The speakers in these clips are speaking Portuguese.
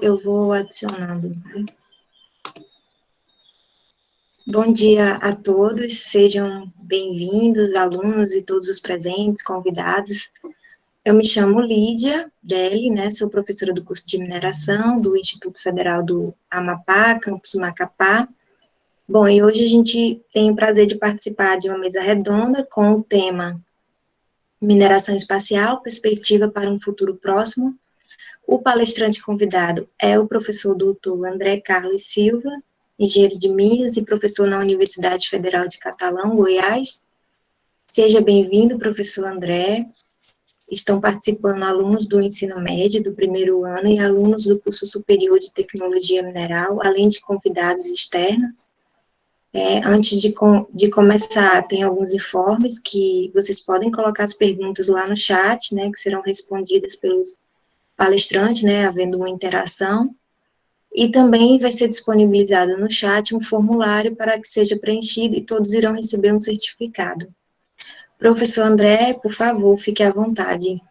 Eu vou adicionando. Bom dia a todos, sejam bem-vindos, alunos e todos os presentes, convidados. Eu me chamo Lídia Gelli, né, sou professora do curso de mineração do Instituto Federal do Amapá, campus Macapá. Bom, e hoje a gente tem o prazer de participar de uma mesa redonda com o tema Mineração Espacial, Perspectiva para um Futuro Próximo. O palestrante convidado é o professor doutor André Carlos Silva, engenheiro de Minas e professor na Universidade Federal de Catalão, Goiás. Seja bem-vindo, professor André. Estão participando alunos do ensino médio do primeiro ano e alunos do curso superior de tecnologia mineral, além de convidados externos. Antes de começar, tem alguns informes que vocês podem colocar as perguntas lá no chat, né, que serão respondidas pelos palestrantes, né, havendo uma interação. E também vai ser disponibilizado no chat um formulário para que seja preenchido e todos irão receber um certificado. Professor André, por favor, fique à vontade.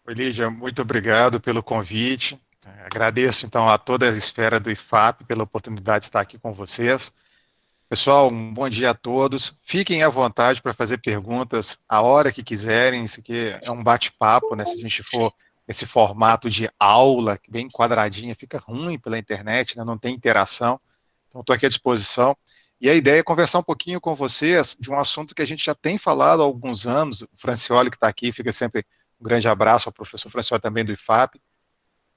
Oi, Lídia, muito obrigado pelo convite. Agradeço, então, a toda a esfera do IFAP pela oportunidade de estar aqui com vocês. Pessoal, um bom dia a todos. Fiquem à vontade para fazer perguntas a hora que quiserem. Isso aqui é um bate-papo, né? Se a gente for nesse formato de aula, bem quadradinha, fica ruim pela internet, né? Não tem interação. Então, estou aqui à disposição. E a ideia é conversar um pouquinho com vocês de um assunto que a gente já tem falado há alguns anos. O Francioli, que está aqui, fica sempre um grande abraço ao professor Francioli, também do IFAP.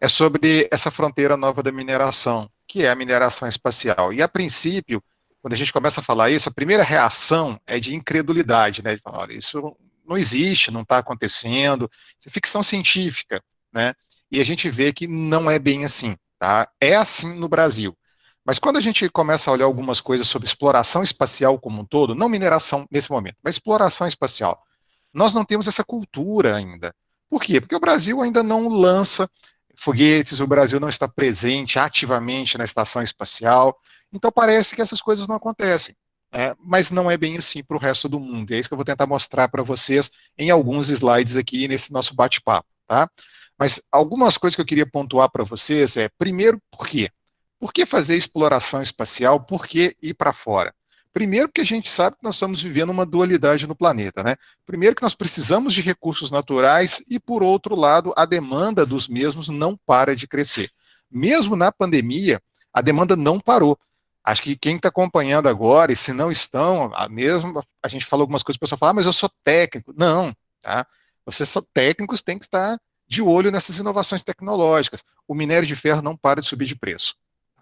É sobre essa fronteira nova da mineração, que é a mineração espacial. E, a princípio, quando a gente começa a falar isso, a primeira reação é de incredulidade, né? De falar, olha, isso não existe, não está acontecendo, isso é ficção científica, né? E a gente vê que não é bem assim, tá? É assim no Brasil. Mas quando a gente começa a olhar algumas coisas sobre exploração espacial como um todo, não mineração nesse momento, mas exploração espacial, nós não temos essa cultura ainda. Por quê? Porque o Brasil ainda não lança foguetes, o Brasil não está presente ativamente na estação espacial, então parece que essas coisas não acontecem. Mas não é bem assim para o resto do mundo. É isso que eu vou tentar mostrar para vocês em alguns slides aqui nesse nosso bate-papo, tá? Mas algumas coisas que eu queria pontuar para vocês primeiro, por quê? Por que fazer exploração espacial? Por que ir para fora? Primeiro, porque a gente sabe que nós estamos vivendo uma dualidade no planeta, né? Primeiro, que nós precisamos de recursos naturais e, por outro lado, a demanda dos mesmos não para de crescer. Mesmo na pandemia, a demanda não parou. Acho que quem está acompanhando agora, e se não estão, a gente falou algumas coisas, o pessoal fala, mas eu sou técnico. Não, tá? Vocês são técnicos, têm que estar de olho nessas inovações tecnológicas. O minério de ferro não para de subir de preço.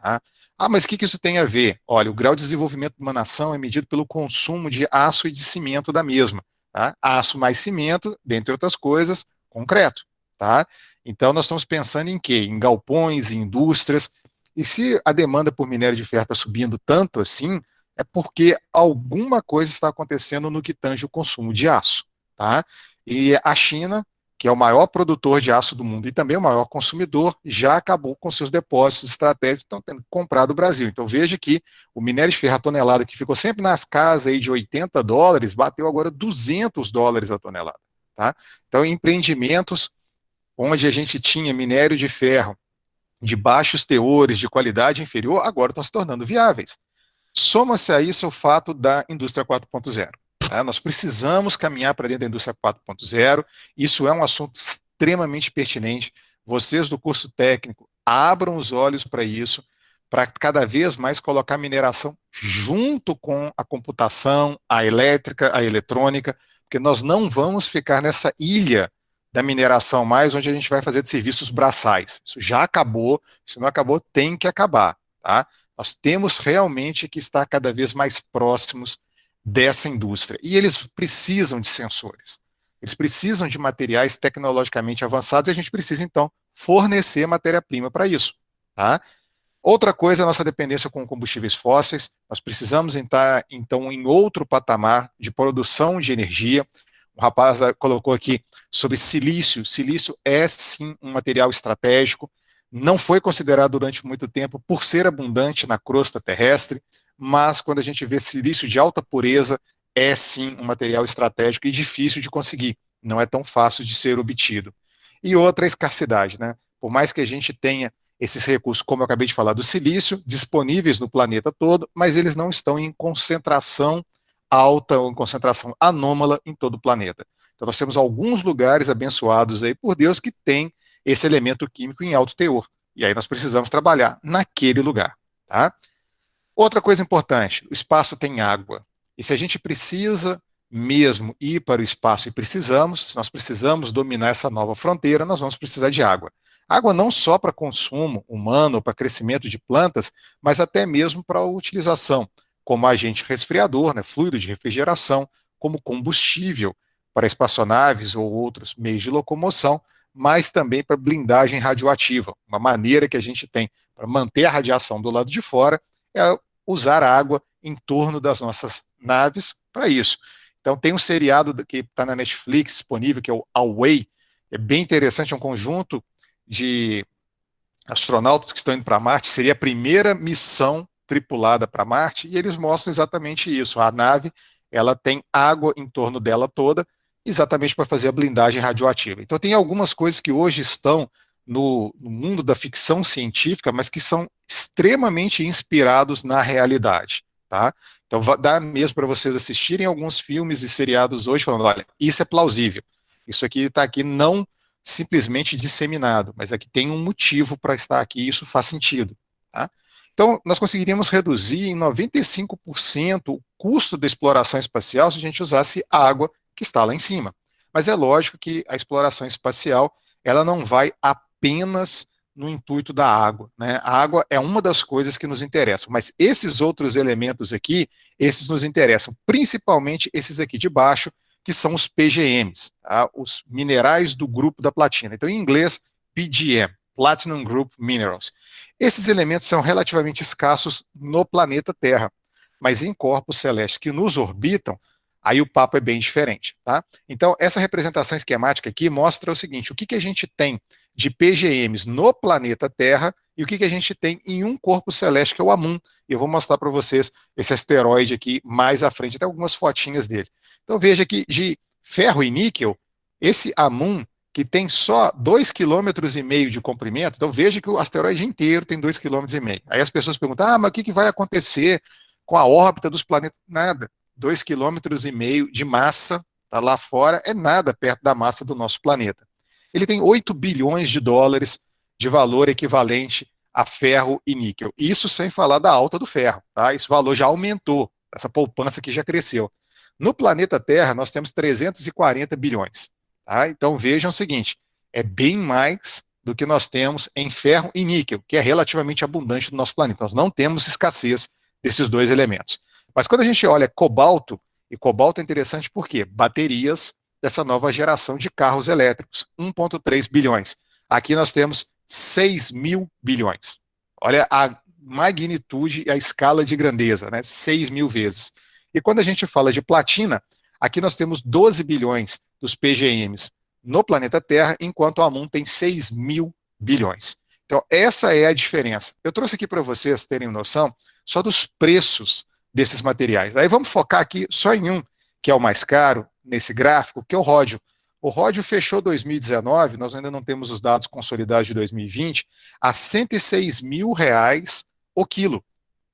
Tá? Mas o que isso tem a ver? Olha, o grau de desenvolvimento de uma nação é medido pelo consumo de aço e de cimento da mesma. Tá? Aço mais cimento, dentre outras coisas, concreto. Tá? Então, nós estamos pensando em quê? Em galpões, em indústrias. E se a demanda por minério de ferro está subindo tanto assim, é porque alguma coisa está acontecendo no que tange o consumo de aço. Tá? E a China, que é o maior produtor de aço do mundo e também o maior consumidor, já acabou com seus depósitos estratégicos, estão tendo que comprar do Brasil. Então veja que o minério de ferro a tonelada, que ficou sempre na casa aí de $80, bateu agora $200 a tonelada. Tá? Então empreendimentos onde a gente tinha minério de ferro de baixos teores, de qualidade inferior, agora estão se tornando viáveis. Soma-se a isso o fato da indústria 4.0. Tá? Nós precisamos caminhar para dentro da indústria 4.0. Isso é um assunto extremamente pertinente. Vocês do curso técnico abram os olhos para isso, para cada vez mais colocar a mineração junto com a computação, a elétrica, a eletrônica, porque nós não vamos ficar nessa ilha da mineração mais, onde a gente vai fazer de serviços braçais. Isso já acabou, se não acabou, tem que acabar. Tá? Nós temos realmente que estar cada vez mais próximos dessa indústria. E eles precisam de sensores. Eles precisam de materiais tecnologicamente avançados e a gente precisa, então, fornecer matéria-prima para isso. Tá? Outra coisa é a nossa dependência com combustíveis fósseis. Nós precisamos entrar, então, em outro patamar de produção de energia. O rapaz colocou aqui sobre silício. Silício é, sim, um material estratégico. Não foi considerado durante muito tempo por ser abundante na crosta terrestre, mas quando a gente vê silício de alta pureza, é sim um material estratégico e difícil de conseguir. Não é tão fácil de ser obtido. E outra, a escassidade, né? Por mais que a gente tenha esses recursos, como eu acabei de falar, do silício, disponíveis no planeta todo, mas eles não estão em concentração alta ou em concentração anômala em todo o planeta. Então nós temos alguns lugares abençoados aí por Deus que têm esse elemento químico em alto teor. E aí nós precisamos trabalhar naquele lugar, tá? Outra coisa importante, o espaço tem água. E se a gente precisa mesmo ir para o espaço e precisamos, se nós precisamos dominar essa nova fronteira, nós vamos precisar de água. Água não só para consumo humano ou para crescimento de plantas, mas até mesmo para a utilização como agente resfriador, né, fluido de refrigeração, como combustível para espaçonaves ou outros meios de locomoção, mas também para blindagem radioativa. Uma maneira que a gente tem para manter a radiação do lado de fora é usar a água em torno das nossas naves para isso. Então tem um seriado que está na Netflix disponível, que é o Away, é bem interessante, é um conjunto de astronautas que estão indo para Marte, seria a primeira missão tripulada para Marte, e eles mostram exatamente isso, a nave, ela tem água em torno dela toda, exatamente para fazer a blindagem radioativa. Então tem algumas coisas que hoje estão no mundo da ficção científica, mas que são extremamente inspirados na realidade, tá? Então dá mesmo para vocês assistirem alguns filmes e seriados hoje falando, olha, isso é plausível, isso aqui está aqui não simplesmente disseminado, mas aqui tem um motivo para estar aqui e isso faz sentido, tá? Então nós conseguiríamos reduzir em 95% o custo da exploração espacial se a gente usasse a água que está lá em cima. Mas é lógico que a exploração espacial ela não vai apenas no intuito da água, né? A água é uma das coisas que nos interessam, mas esses outros elementos aqui, esses nos interessam, principalmente esses aqui de baixo, que são os PGMs, tá? Os minerais do grupo da platina. Então, em inglês, PGM, Platinum Group Minerals. Esses elementos são relativamente escassos no planeta Terra, mas em corpos celestes que nos orbitam, aí o papo é bem diferente, tá? Então, essa representação esquemática aqui mostra o seguinte, o que a gente tem de PGMs no planeta Terra e o que a gente tem em um corpo celeste, que é o Amun. E eu vou mostrar para vocês esse asteroide aqui mais à frente, até algumas fotinhas dele. Então veja que de ferro e níquel, esse Amun, que tem só 2,5 km de comprimento, então veja que o asteroide inteiro tem 2,5 km. Aí as pessoas perguntam, mas o que vai acontecer com a órbita dos planetas? Nada. 2,5 km de massa, tá lá fora, é nada perto da massa do nosso planeta. Ele tem 8 bilhões de dólares de valor equivalente a ferro e níquel. Isso sem falar da alta do ferro, tá? Esse valor já aumentou, essa poupança aqui já cresceu. No planeta Terra, nós temos 340 bilhões. Tá? Então vejam o seguinte, é bem mais do que nós temos em ferro e níquel, que é relativamente abundante no nosso planeta. Nós não temos escassez desses dois elementos. Mas quando a gente olha cobalto, e cobalto é interessante porque baterias dessa nova geração de carros elétricos, 1,3 bilhões. Aqui nós temos 6 mil bilhões. Olha a magnitude e a escala de grandeza, né? 6 mil vezes. E quando a gente fala de platina, aqui nós temos 12 bilhões dos PGMs no planeta Terra, enquanto o Amun tem 6 mil bilhões. Então, essa é a diferença. Eu trouxe aqui para vocês terem noção só dos preços desses materiais. Aí vamos focar aqui só em um, que é o mais caro, nesse gráfico, que é o ródio. O ródio fechou 2019, nós ainda não temos os dados consolidados de 2020, a R$106 mil o quilo.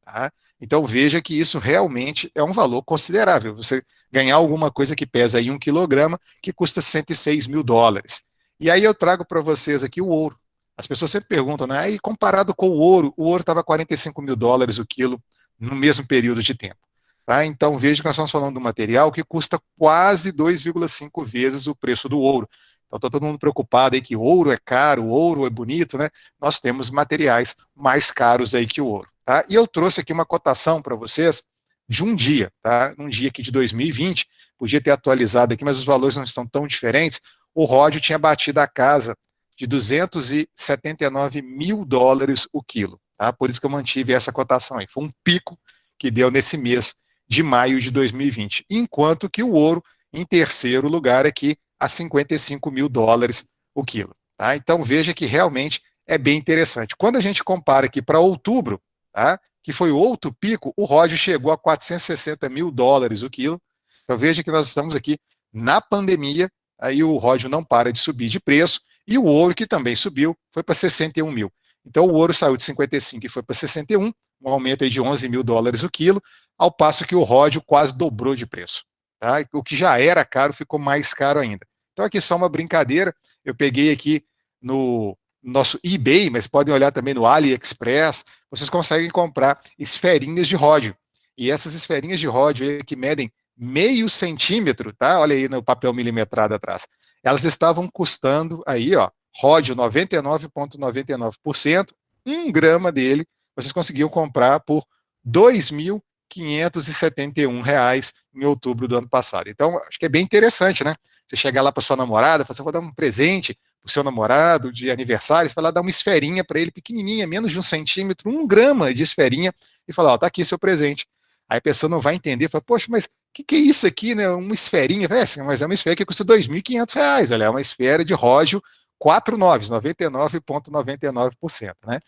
Tá? Então veja que isso realmente é um valor considerável. Você ganhar alguma coisa que pesa aí 1 quilograma, que custa 106 mil dólares. E aí eu trago para vocês aqui o ouro. As pessoas sempre perguntam, né? E comparado com o ouro estava 45 mil dólares o quilo no mesmo período de tempo. Tá? Então veja que nós estamos falando de um material que custa quase 2,5 vezes o preço do ouro. Então está todo mundo preocupado aí que ouro é caro, ouro é bonito, né? Nós temos materiais mais caros aí que o ouro. Tá? E eu trouxe aqui uma cotação para vocês de um dia, tá? Um dia aqui de 2020, podia ter atualizado aqui, mas os valores não estão tão diferentes. O ródio tinha batido a casa de 279 mil dólares o quilo, tá? Por isso que eu mantive essa cotação aí. Foi um pico que deu nesse mês de maio de 2020, enquanto que o ouro, em terceiro lugar aqui, a 55 mil dólares o quilo. Tá? Então veja que realmente é bem interessante. Quando a gente compara aqui para outubro, tá? Que foi outro pico, o ródio chegou a 460 mil dólares o quilo. Então veja que nós estamos aqui na pandemia, aí o ródio não para de subir de preço, e o ouro, que também subiu, foi para 61 mil. Então o ouro saiu de 55 e foi para 61, um aumento aí de 11 mil dólares o quilo, ao passo que o ródio quase dobrou de preço. Tá? O que já era caro ficou mais caro ainda. Então aqui só uma brincadeira, eu peguei aqui no nosso eBay, mas podem olhar também no AliExpress, vocês conseguem comprar esferinhas de ródio. E essas esferinhas de ródio aí, que medem meio centímetro, tá? Olha aí no papel milimetrado atrás. Elas estavam custando aí, ó, ródio 99,99%, 1 grama dele, vocês conseguiam comprar por R$ 2.571 em outubro do ano passado. Então, acho que é bem interessante, né? Você chegar lá para sua namorada, falar assim, vou dar um presente para o seu namorado de aniversário, você vai lá dar uma esferinha para ele, pequenininha, menos de 1 centímetro, 1 grama de esferinha, e falar, ó, tá aqui seu presente. Aí a pessoa não vai entender, fala, poxa, mas o que é isso aqui, né? Uma esferinha, assim, mas é uma esfera que custa R$ 2.500, ela é uma esfera de ródio 4,9, 99,99%, né?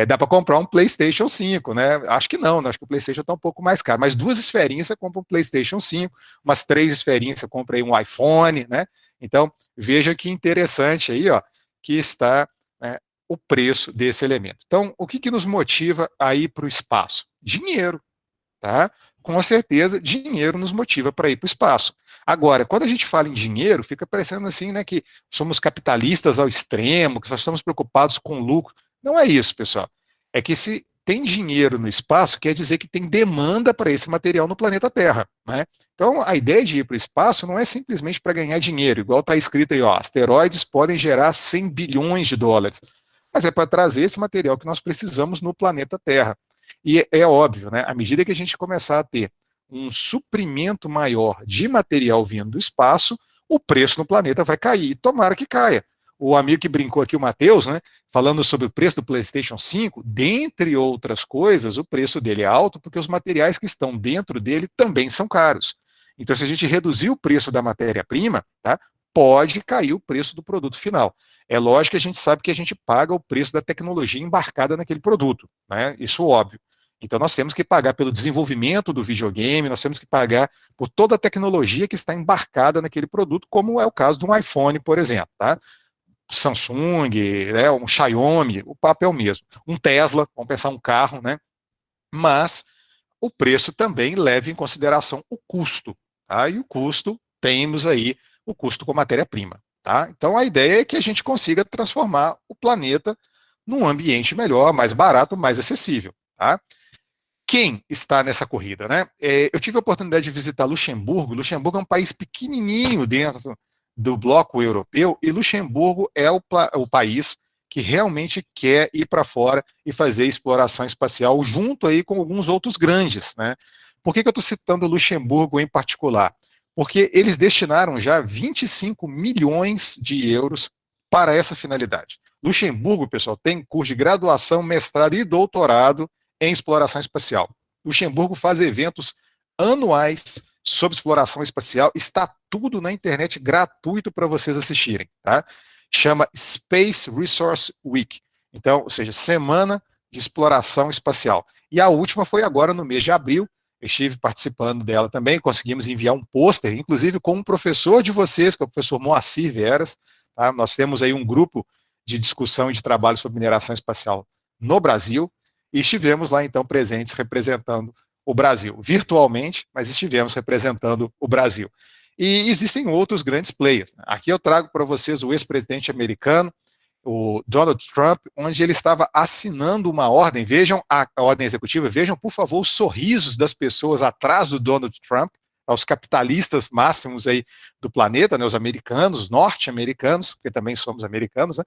Dá para comprar um PlayStation 5, né? Acho que não, né? Acho que o PlayStation está um pouco mais caro, mas 2 esferinhas você compra um PlayStation 5, umas 3 esferinhas você compra aí um iPhone, né? Então, veja que interessante aí, ó, que está, né, o preço desse elemento. Então, o que nos motiva a ir para o espaço? Dinheiro, tá? Com certeza, dinheiro nos motiva para ir para o espaço. Agora, quando a gente fala em dinheiro, fica parecendo assim, né, que somos capitalistas ao extremo, que só estamos preocupados com lucro. Não é isso, pessoal. É que se tem dinheiro no espaço, quer dizer que tem demanda para esse material no planeta Terra, né? Então, a ideia de ir para o espaço não é simplesmente para ganhar dinheiro, igual está escrito aí, ó, asteroides podem gerar 100 bilhões de dólares, mas é para trazer esse material que nós precisamos no planeta Terra. E é óbvio, né? À medida que a gente começar a ter um suprimento maior de material vindo do espaço, o preço no planeta vai cair. Tomara que caia. O amigo que brincou aqui, o Matheus, né, falando sobre o preço do PlayStation 5, dentre outras coisas, o preço dele é alto porque os materiais que estão dentro dele também são caros. Então, se a gente reduzir o preço da matéria-prima, tá, pode cair o preço do produto final. É lógico que a gente sabe que a gente paga o preço da tecnologia embarcada naquele produto, né? Isso é óbvio. Então nós temos que pagar pelo desenvolvimento do videogame, nós temos que pagar por toda a tecnologia que está embarcada naquele produto, como é o caso de um iPhone, por exemplo, tá? Samsung, né, um Xiaomi, o papo é o mesmo. Um Tesla, vamos pensar um carro, né? Mas o preço também leva em consideração o custo, tá? E o custo, temos aí o custo com matéria-prima, tá? Então a ideia é que a gente consiga transformar o planeta num ambiente melhor, mais barato, mais acessível, tá? Quem está nessa corrida, né? Eu tive a oportunidade de visitar Luxemburgo. Luxemburgo é um país pequenininho dentro do bloco europeu e Luxemburgo é o país que realmente quer ir para fora e fazer exploração espacial junto aí com alguns outros grandes, né? Por que eu estou citando Luxemburgo em particular? Porque eles destinaram já 25 milhões de euros para essa finalidade. Luxemburgo, pessoal, tem curso de graduação, mestrado e doutorado em exploração espacial. Luxemburgo faz eventos anuais sobre exploração espacial, está tudo na internet gratuito para vocês assistirem, tá? Chama Space Resource Week. Então, ou seja, Semana de Exploração Espacial. E a última foi agora no mês de abril, eu estive participando dela também, conseguimos enviar um pôster, inclusive com um professor de vocês, que é o professor Moacir Veras, tá? Nós temos aí um grupo de discussão e de trabalho sobre mineração espacial no Brasil, e estivemos lá então presentes representando o Brasil, virtualmente, mas estivemos representando o Brasil. E existem outros grandes players, né? Aqui eu trago para vocês o ex-presidente americano, o Donald Trump, onde ele estava assinando uma ordem, vejam a ordem executiva, vejam por favor os sorrisos das pessoas atrás do Donald Trump, aos capitalistas máximos aí do planeta, né, os americanos, os norte-americanos, porque também somos americanos, né?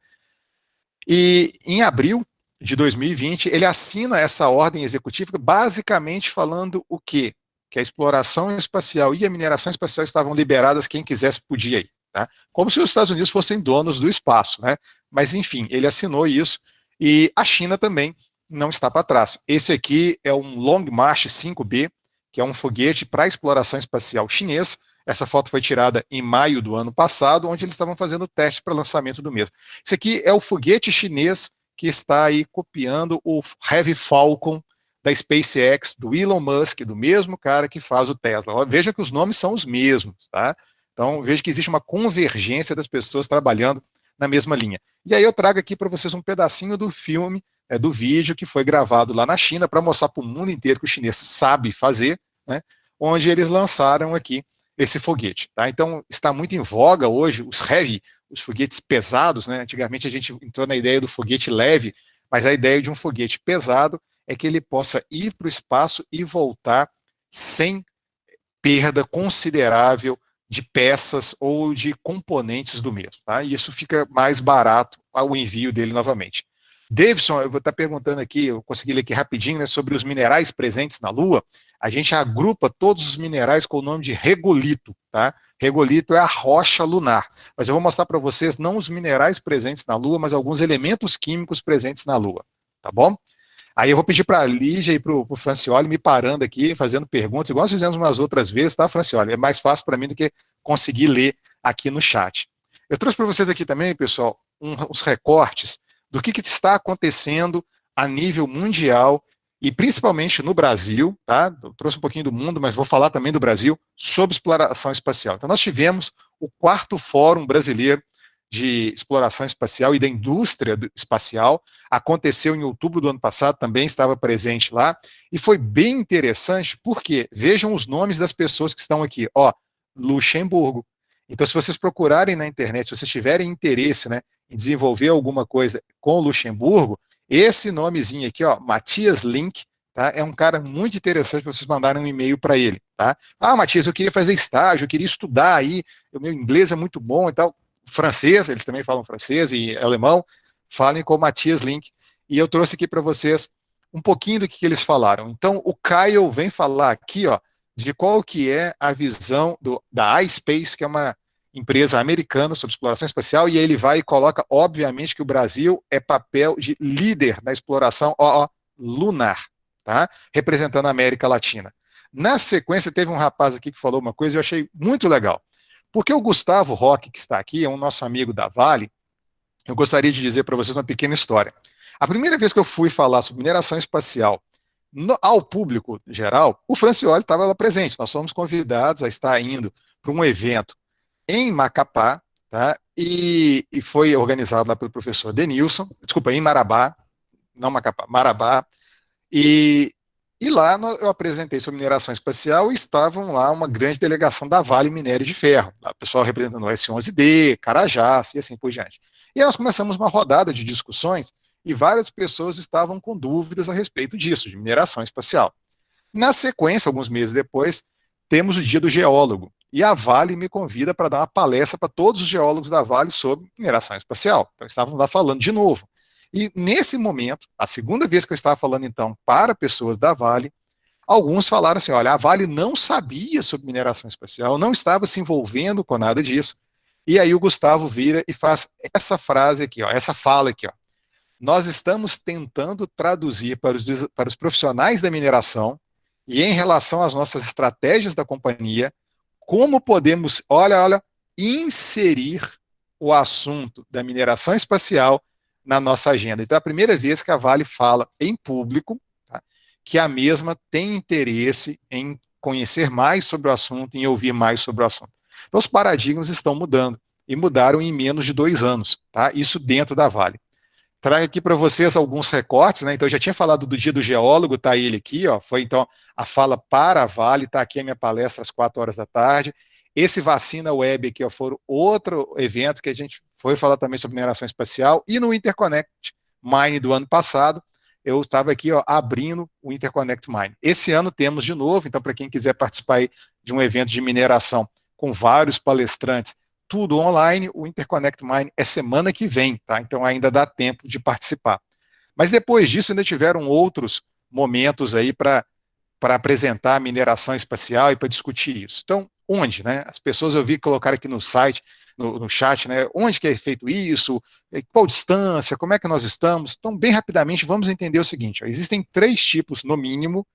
E em abril de 2020, ele assina essa ordem executiva, basicamente falando o quê? Que a exploração espacial e a mineração espacial estavam liberadas, quem quisesse podia ir. Tá? Como se os Estados Unidos fossem donos do espaço, né? Mas enfim, ele assinou isso e a China também não está para trás. Esse aqui é um Long March 5B, que é um foguete para exploração espacial chinês. Essa foto foi tirada em maio do ano passado, onde eles estavam fazendo testes para lançamento do mesmo. Esse aqui é o foguete chinês que está aí copiando o Heavy Falcon da SpaceX, do Elon Musk, do mesmo cara que faz o Tesla. Veja que os nomes são os mesmos, tá? Então, veja que existe uma convergência das pessoas trabalhando na mesma linha. E aí eu trago aqui para vocês um pedacinho do filme, do vídeo que foi gravado lá na China, para mostrar para o mundo inteiro que o chinês sabe fazer, né, onde eles lançaram aqui esse foguete. Tá? Então, está muito em voga hoje os heavy, os foguetes pesados. Né? Antigamente a gente entrou na ideia do foguete leve, mas a ideia de um foguete pesado é que ele possa ir para o espaço e voltar sem perda considerável de peças ou de componentes do mesmo. Tá? E isso fica mais barato ao envio dele novamente. Davidson, eu vou estar perguntando aqui, eu consegui ler aqui rapidinho, né, sobre os minerais presentes na Lua. A gente agrupa todos os minerais com o nome de regolito. Tá? Regolito é a rocha lunar. Mas eu vou mostrar para vocês não os minerais presentes na Lua, mas alguns elementos químicos presentes na Lua. Tá bom? Aí eu vou pedir para a Lígia e para o Francioli me parando aqui, fazendo perguntas, igual nós fizemos umas outras vezes, tá, Francioli? É mais fácil para mim do que conseguir ler aqui no chat. Eu trouxe para vocês aqui também, pessoal, uns recortes do que está acontecendo a nível mundial e principalmente no Brasil, tá? Eu trouxe um pouquinho do mundo, mas vou falar também do Brasil, sobre exploração espacial. Então nós tivemos o 4º Fórum Brasileiro de Exploração Espacial e da Indústria Espacial, aconteceu em outubro do ano passado, também estava presente lá, e foi bem interessante, porque vejam os nomes das pessoas que estão aqui, ó, Luxemburgo. Então, se vocês procurarem na internet, se vocês tiverem interesse, né, em desenvolver alguma coisa com Luxemburgo, esse nomezinho aqui, ó, Matias Link, tá, é um cara muito interessante para vocês mandarem um e-mail para ele, tá? Ah, Matias, eu queria fazer estágio, eu queria estudar aí, o meu inglês é muito bom e tal. Francês, eles também falam francês e alemão, falem com o Matias Link, e eu trouxe aqui para vocês um pouquinho do que eles falaram. Então, o Caio vem falar aqui, ó, de qual que é a visão da iSpace, que é uma empresa americana sobre exploração espacial, e aí ele vai e coloca, obviamente, que o Brasil é papel de líder na exploração lunar, tá? Representando a América Latina. Na sequência, teve um rapaz aqui que falou uma coisa e eu achei muito legal. Porque o Gustavo Roque, que está aqui, é um nosso amigo da Vale, eu gostaria de dizer para vocês uma pequena história. A primeira vez que eu fui falar sobre mineração espacial ao público geral, o Francioli estava lá presente. Nós fomos convidados a estar indo para um evento em Macapá, tá? E foi organizado lá pelo professor Denilson, desculpa, em Marabá, não Macapá, Marabá, e lá eu apresentei sobre mineração espacial e estavam lá uma grande delegação da Vale Minério de Ferro, o pessoal representando o S11D, Carajás e assim por diante. E aí nós começamos uma rodada de discussões e várias pessoas estavam com dúvidas a respeito disso, de mineração espacial. Na sequência, alguns meses depois, temos o Dia do Geólogo, e a Vale me convida para dar uma palestra para todos os geólogos da Vale sobre mineração espacial. Então, estavam lá falando de novo. E nesse momento, a segunda vez que eu estava falando, então, para pessoas da Vale, alguns falaram assim, olha, a Vale não sabia sobre mineração espacial, não estava se envolvendo com nada disso. E aí o Gustavo vira e faz essa frase aqui, ó, essa fala aqui, ó. Nós estamos tentando traduzir para os profissionais da mineração e em relação às nossas estratégias da companhia, como podemos, olha, inserir o assunto da mineração espacial na nossa agenda. Então, é a primeira vez que a Vale fala em público, tá, que a mesma tem interesse em conhecer mais sobre o assunto, em ouvir mais sobre o assunto. Então, os paradigmas estão mudando, e mudaram em menos de 2 anos, tá? Isso dentro da Vale. Trago aqui para vocês alguns recortes, né? Então, eu já tinha falado do Dia do Geólogo, tá ele aqui, ó. Foi então a fala para a Vale, tá aqui a minha palestra às 4 horas da tarde. Esse Vacina Web aqui, ó, foi outro evento que a gente foi falar também sobre mineração espacial, e no Interconnect Mine do ano passado, eu estava aqui, ó, abrindo o Interconnect Mine. Esse ano temos de novo, então para quem quiser participar aí de um evento de mineração com vários palestrantes, tudo online, o Interconnect Mine é semana que vem, tá? Então ainda dá tempo de participar. Mas depois disso ainda tiveram outros momentos aí para apresentar a mineração espacial e para discutir isso. Então, onde, né? As pessoas eu vi colocar aqui no site, no chat, né? Onde que é feito isso? Qual distância? Como é que nós estamos? Então, bem rapidamente, vamos entender o seguinte, ó, existem 3 tipos, no mínimo,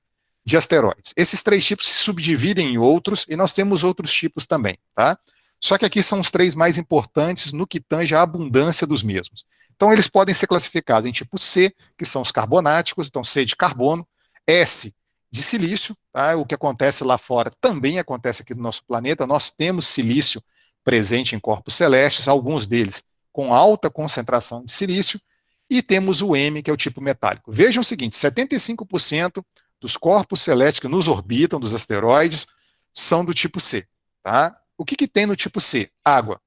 de asteroides. Esses 3 tipos se subdividem em outros, e nós temos outros tipos também, tá? Só que aqui são os 3 mais importantes no que tange a abundância dos mesmos. Então, eles podem ser classificados em tipo C, que são os carbonáticos, então C de carbono, S de silício, tá? O que acontece lá fora também acontece aqui no nosso planeta, nós temos silício presente em corpos celestes, alguns deles com alta concentração de silício, e temos o M, que é o tipo metálico. Vejam o seguinte, 75% dos corpos celestes que nos orbitam, dos asteroides, são do tipo C. Tá? O que tem no tipo C? Água.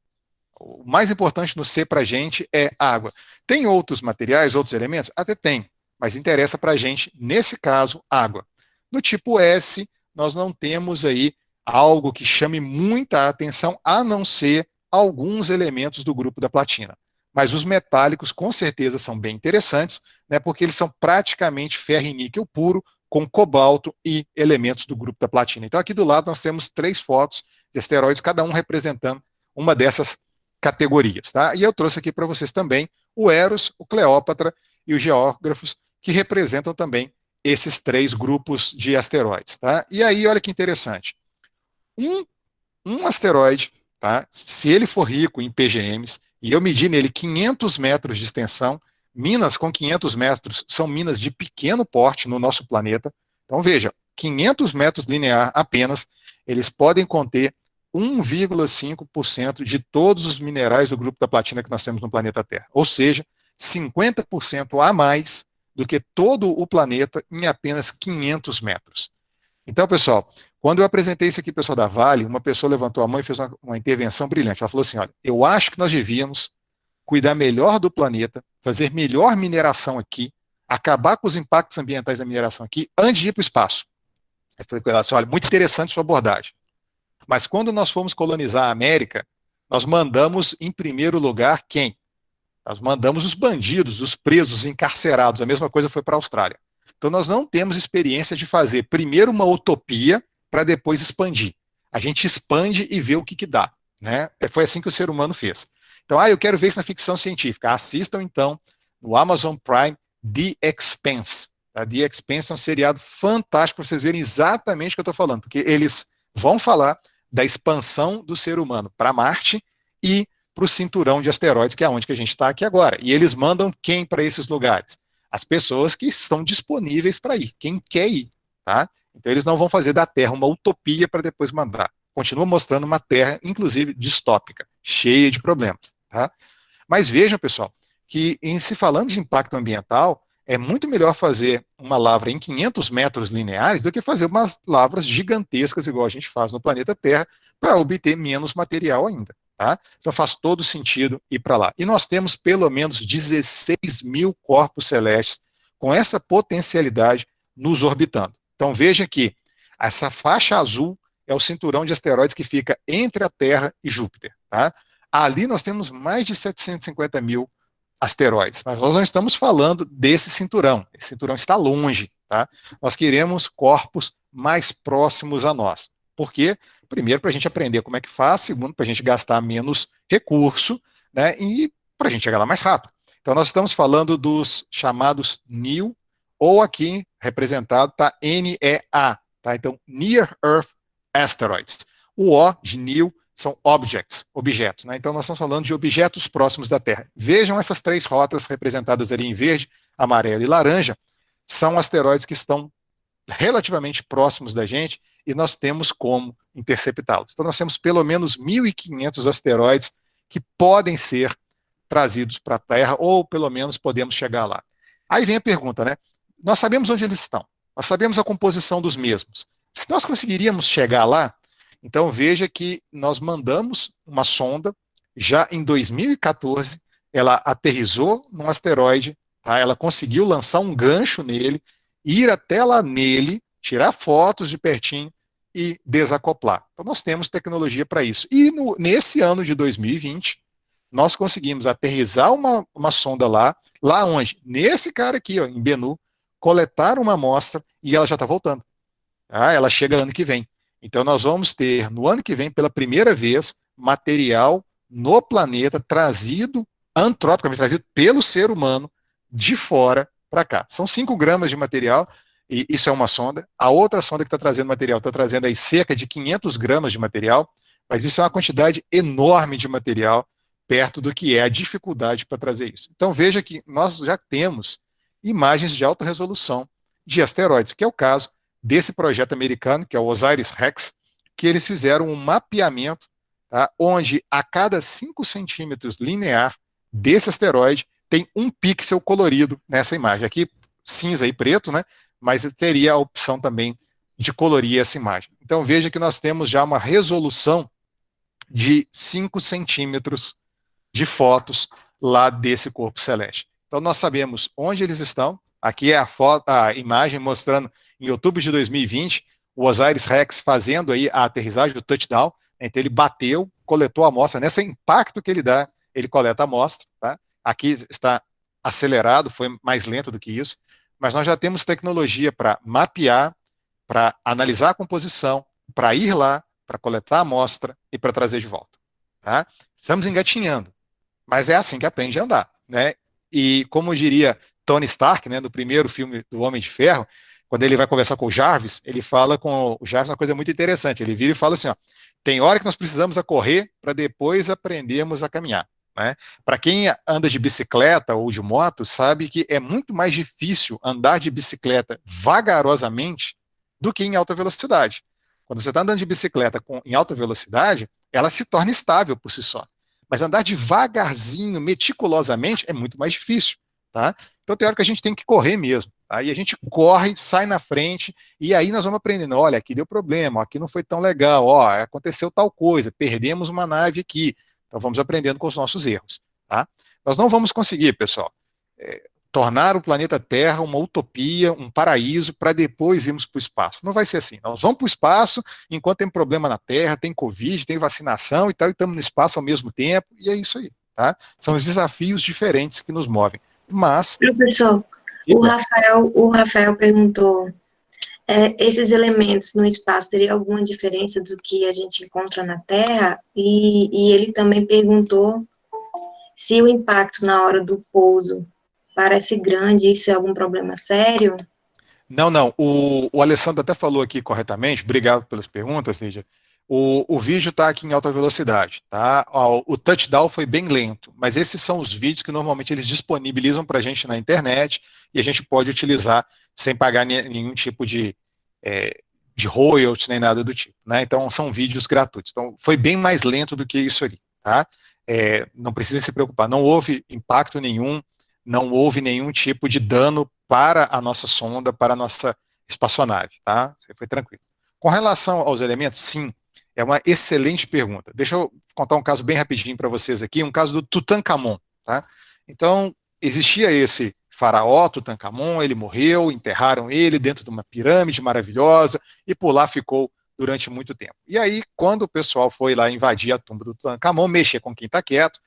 O mais importante no C para a gente é água. Tem outros materiais, outros elementos? Até tem, mas interessa para a gente, nesse caso, água. No tipo S, nós não temos aí algo que chame muita atenção, a não ser alguns elementos do grupo da platina. Mas os metálicos, com certeza, são bem interessantes, né, porque eles são praticamente ferro e níquel puro, com cobalto e elementos do grupo da platina. Então, aqui do lado, nós temos 3 fotos de asteroides, cada um representando uma dessas categorias. Tá? E eu trouxe aqui para vocês também o Eros, o Cleópatra e os geógrafos, que representam também esses 3 grupos de asteroides. Tá? E aí, olha que interessante. Um asteroide, tá? Se ele for rico em PGMs, e eu medi nele 500 metros de extensão, minas com 500 metros são minas de pequeno porte no nosso planeta. Então, veja, 500 metros linear apenas, eles podem conter 1,5% de todos os minerais do grupo da platina que nós temos no planeta Terra. Ou seja, 50% a mais do que todo o planeta em apenas 500 metros. Então, pessoal, quando eu apresentei isso aqui para o pessoal da Vale, uma pessoa levantou a mão e fez uma intervenção brilhante. Ela falou assim, olha, eu acho que nós devíamos cuidar melhor do planeta, fazer melhor mineração aqui, acabar com os impactos ambientais da mineração aqui, antes de ir para o espaço. Eu falei com ela assim, olha, muito interessante sua abordagem. Mas quando nós fomos colonizar a América, nós mandamos, em primeiro lugar, quem? Nós mandamos os bandidos, os presos, os encarcerados. A mesma coisa foi para a Austrália. Então, nós não temos experiência de fazer primeiro uma utopia para depois expandir. A gente expande e vê o que dá. Né? Foi assim que o ser humano fez. Então, eu quero ver isso na ficção científica. Assistam, então, no Amazon Prime, The Expanse. Tá? The Expanse é um seriado fantástico para vocês verem exatamente o que eu estou falando, porque eles vão falar da expansão do ser humano para Marte e para o cinturão de asteroides, que é onde que a gente está aqui agora. E eles mandam quem para esses lugares? As pessoas que estão disponíveis para ir, quem quer ir. Tá? Então, eles não vão fazer da Terra uma utopia para depois mandar. Continua mostrando uma Terra, inclusive, distópica, cheia de problemas. Tá? Mas vejam, pessoal, que em se falando de impacto ambiental, é muito melhor fazer uma lavra em 500 metros lineares do que fazer umas lavras gigantescas, igual a gente faz no planeta Terra, para obter menos material ainda. Tá? Então faz todo sentido ir para lá. E nós temos pelo menos 16 mil corpos celestes com essa potencialidade nos orbitando. Então veja que essa faixa azul é o cinturão de asteroides que fica entre a Terra e Júpiter. Tá? Ali nós temos mais de 750 mil asteroides, mas nós não estamos falando desse cinturão. Esse cinturão está longe. Tá? Nós queremos corpos mais próximos a nós. Por quê? Primeiro, para a gente aprender como é que faz, segundo, para a gente gastar menos recurso, né, e para a gente chegar lá mais rápido. Então, nós estamos falando dos chamados NEO, ou aqui representado está NEA, tá? Então, Near Earth Asteroids. O O de NEO são objetos, né? Então, nós estamos falando de objetos próximos da Terra. Vejam essas 3 rotas representadas ali em verde, amarelo e laranja, são asteroides que estão relativamente próximos da gente, e nós temos como interceptá-los. Então, nós temos pelo menos 1.500 asteroides que podem ser trazidos para a Terra, ou pelo menos podemos chegar lá. Aí vem a pergunta, né? Nós sabemos onde eles estão, nós sabemos a composição dos mesmos. Se nós conseguiríamos chegar lá, então veja que nós mandamos uma sonda, já em 2014, ela aterrissou num asteroide, tá? Ela conseguiu lançar um gancho nele, ir até lá nele, tirar fotos de pertinho e desacoplar. Então, nós temos tecnologia para isso. E nesse ano de 2020, nós conseguimos aterrissar uma sonda lá onde? Nesse cara aqui, ó, em Bennu, coletar uma amostra e ela já está voltando. Tá? Ela chega ano que vem. Então, nós vamos ter, no ano que vem, pela primeira vez, material no planeta trazido, antropicamente trazido pelo ser humano, de fora para cá. São 5 gramas de material, e isso é uma sonda. A outra sonda que está trazendo material está trazendo aí cerca de 500 gramas de material, mas isso é uma quantidade enorme de material perto do que é a dificuldade para trazer isso. Então veja que nós já temos imagens de alta resolução de asteroides, que é o caso desse projeto americano, que é o OSIRIS-REx, que eles fizeram um mapeamento, tá, onde a cada 5 centímetros linear desse asteroide tem um pixel colorido nessa imagem. Aqui, cinza e preto, né? Mas teria a opção também de colorir essa imagem. Então, veja que nós temos já uma resolução de 5 centímetros de fotos lá desse corpo celeste. Então, nós sabemos onde eles estão. Aqui é a imagem mostrando, em outubro de 2020, o OSIRIS-REx fazendo aí a aterrissagem do touchdown. Então, ele bateu, coletou a amostra. Nesse impacto que ele dá, ele coleta a amostra. Tá? Aqui está acelerado, foi mais lento do que isso. Mas nós já temos tecnologia para mapear, para analisar a composição, para ir lá, para coletar a amostra e para trazer de volta. Tá? Estamos engatinhando, mas é assim que aprende a andar. Né? E como diria Tony Stark, né, no primeiro filme do Homem de Ferro, quando ele vai conversar com o Jarvis, ele fala com o Jarvis uma coisa muito interessante. Ele vira e fala assim, ó, tem hora que nós precisamos a correr para depois aprendermos a caminhar. Né? Para quem anda de bicicleta ou de moto, sabe que é muito mais difícil andar de bicicleta vagarosamente do que em alta velocidade. Quando você está andando de bicicleta em alta velocidade, ela se torna estável por si só. Mas andar devagarzinho, meticulosamente, é muito mais difícil. Tá? Então tem hora que a gente tem que correr mesmo. Aí a gente corre, sai na frente, e aí nós vamos aprendendo, olha, aqui deu problema, aqui não foi tão legal, ó, aconteceu tal coisa, perdemos uma nave aqui. Então vamos aprendendo com os nossos erros. Tá? Nós não vamos conseguir, pessoal, tornar o planeta Terra uma utopia, um paraíso, para depois irmos para o espaço. Não vai ser assim. Nós vamos para o espaço, enquanto tem problema na Terra, tem Covid, tem vacinação e tal, e estamos no espaço ao mesmo tempo, e é isso aí. Tá? São os desafios diferentes que nos movem. Mas... Professor, o Rafael perguntou, esses elementos no espaço teria alguma diferença do que a gente encontra na Terra? E ele também perguntou se o impacto na hora do pouso parece grande, isso é algum problema sério? Não. O Alessandro até falou aqui corretamente, obrigado pelas perguntas, Lídia. O vídeo está aqui em alta velocidade, tá? O touchdown foi bem lento, mas esses são os vídeos que normalmente eles disponibilizam para a gente na internet e a gente pode utilizar sem pagar nenhum tipo de royalties nem nada do tipo, né? Então são vídeos gratuitos. Então foi bem mais lento do que isso ali, tá? Não precisa se preocupar, não houve impacto nenhum, não houve nenhum tipo de dano para a nossa sonda, para a nossa espaçonave, tá? Você foi tranquilo. Com relação aos elementos, sim, é uma excelente pergunta. Deixa eu contar um caso bem rapidinho para vocês aqui, um caso do Tutankhamon, tá? Então, existia esse faraó Tutankhamon, ele morreu, enterraram ele dentro de uma pirâmide maravilhosa e por lá ficou durante muito tempo. E aí, quando o pessoal foi lá invadir a tumba do Tutankhamon, mexer com quem está quieto,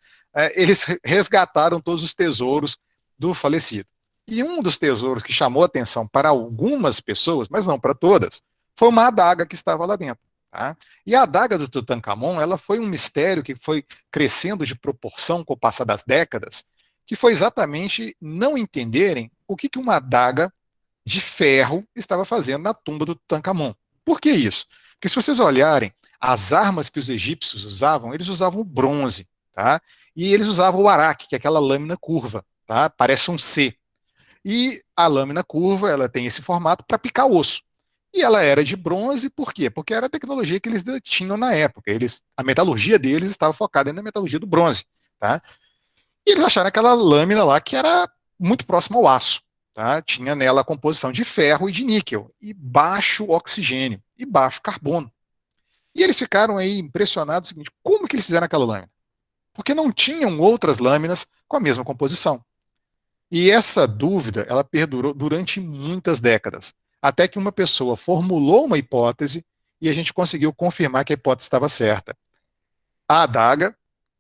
eles resgataram todos os tesouros do falecido. E um dos tesouros que chamou atenção para algumas pessoas, mas não para todas, foi uma adaga que estava lá dentro. Tá? E a adaga do Tutankhamon, ela foi um mistério que foi crescendo de proporção com o passar das décadas, que foi exatamente não entenderem o que uma adaga de ferro estava fazendo na tumba do Tutankhamon. Por que isso? Porque se vocês olharem, as armas que os egípcios usavam, eles usavam o bronze, tá? E eles usavam o araque, que é aquela lâmina curva, tá? Parece um C. E a lâmina curva, ela tem esse formato para picar osso. E ela era de bronze, por quê? Porque era a tecnologia que eles tinham na época. A metalurgia deles estava focada na metalurgia do bronze. Tá? E eles acharam aquela lâmina lá que era muito próxima ao aço. Tá? Tinha nela a composição de ferro e de níquel, e baixo oxigênio, e baixo carbono. E eles ficaram aí impressionados com o seguinte, como que eles fizeram aquela lâmina? Porque não tinham outras lâminas com a mesma composição. E essa dúvida, ela perdurou durante muitas décadas, até que uma pessoa formulou uma hipótese e a gente conseguiu confirmar que a hipótese estava certa. A adaga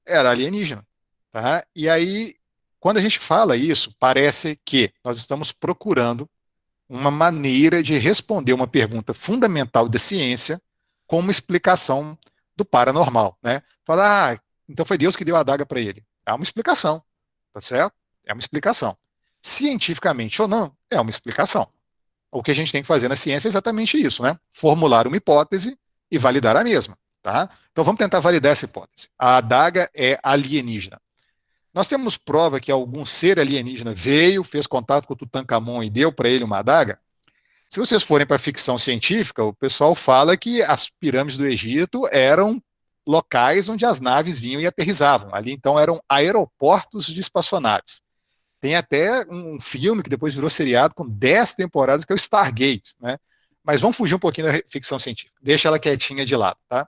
era alienígena. Tá? E aí, quando a gente fala isso, parece que nós estamos procurando uma maneira de responder uma pergunta fundamental da ciência com uma explicação do paranormal. Né? Falar, então foi Deus que deu a adaga para ele. É uma explicação, tá certo? É uma explicação. Cientificamente ou não, é uma explicação. O que a gente tem que fazer na ciência é exatamente isso, né? Formular uma hipótese e validar a mesma, tá? Então vamos tentar validar essa hipótese. A adaga é alienígena. Nós temos prova que algum ser alienígena veio, fez contato com o Tutankhamon e deu para ele uma adaga? Se vocês forem para a ficção científica, o pessoal fala que as pirâmides do Egito eram locais onde as naves vinham e aterrizavam. Ali, então, eram aeroportos de espaçonaves. Tem até um filme que depois virou seriado com 10 temporadas, que é o Stargate, né? Mas vamos fugir um pouquinho da ficção científica. Deixa ela quietinha de lado, tá?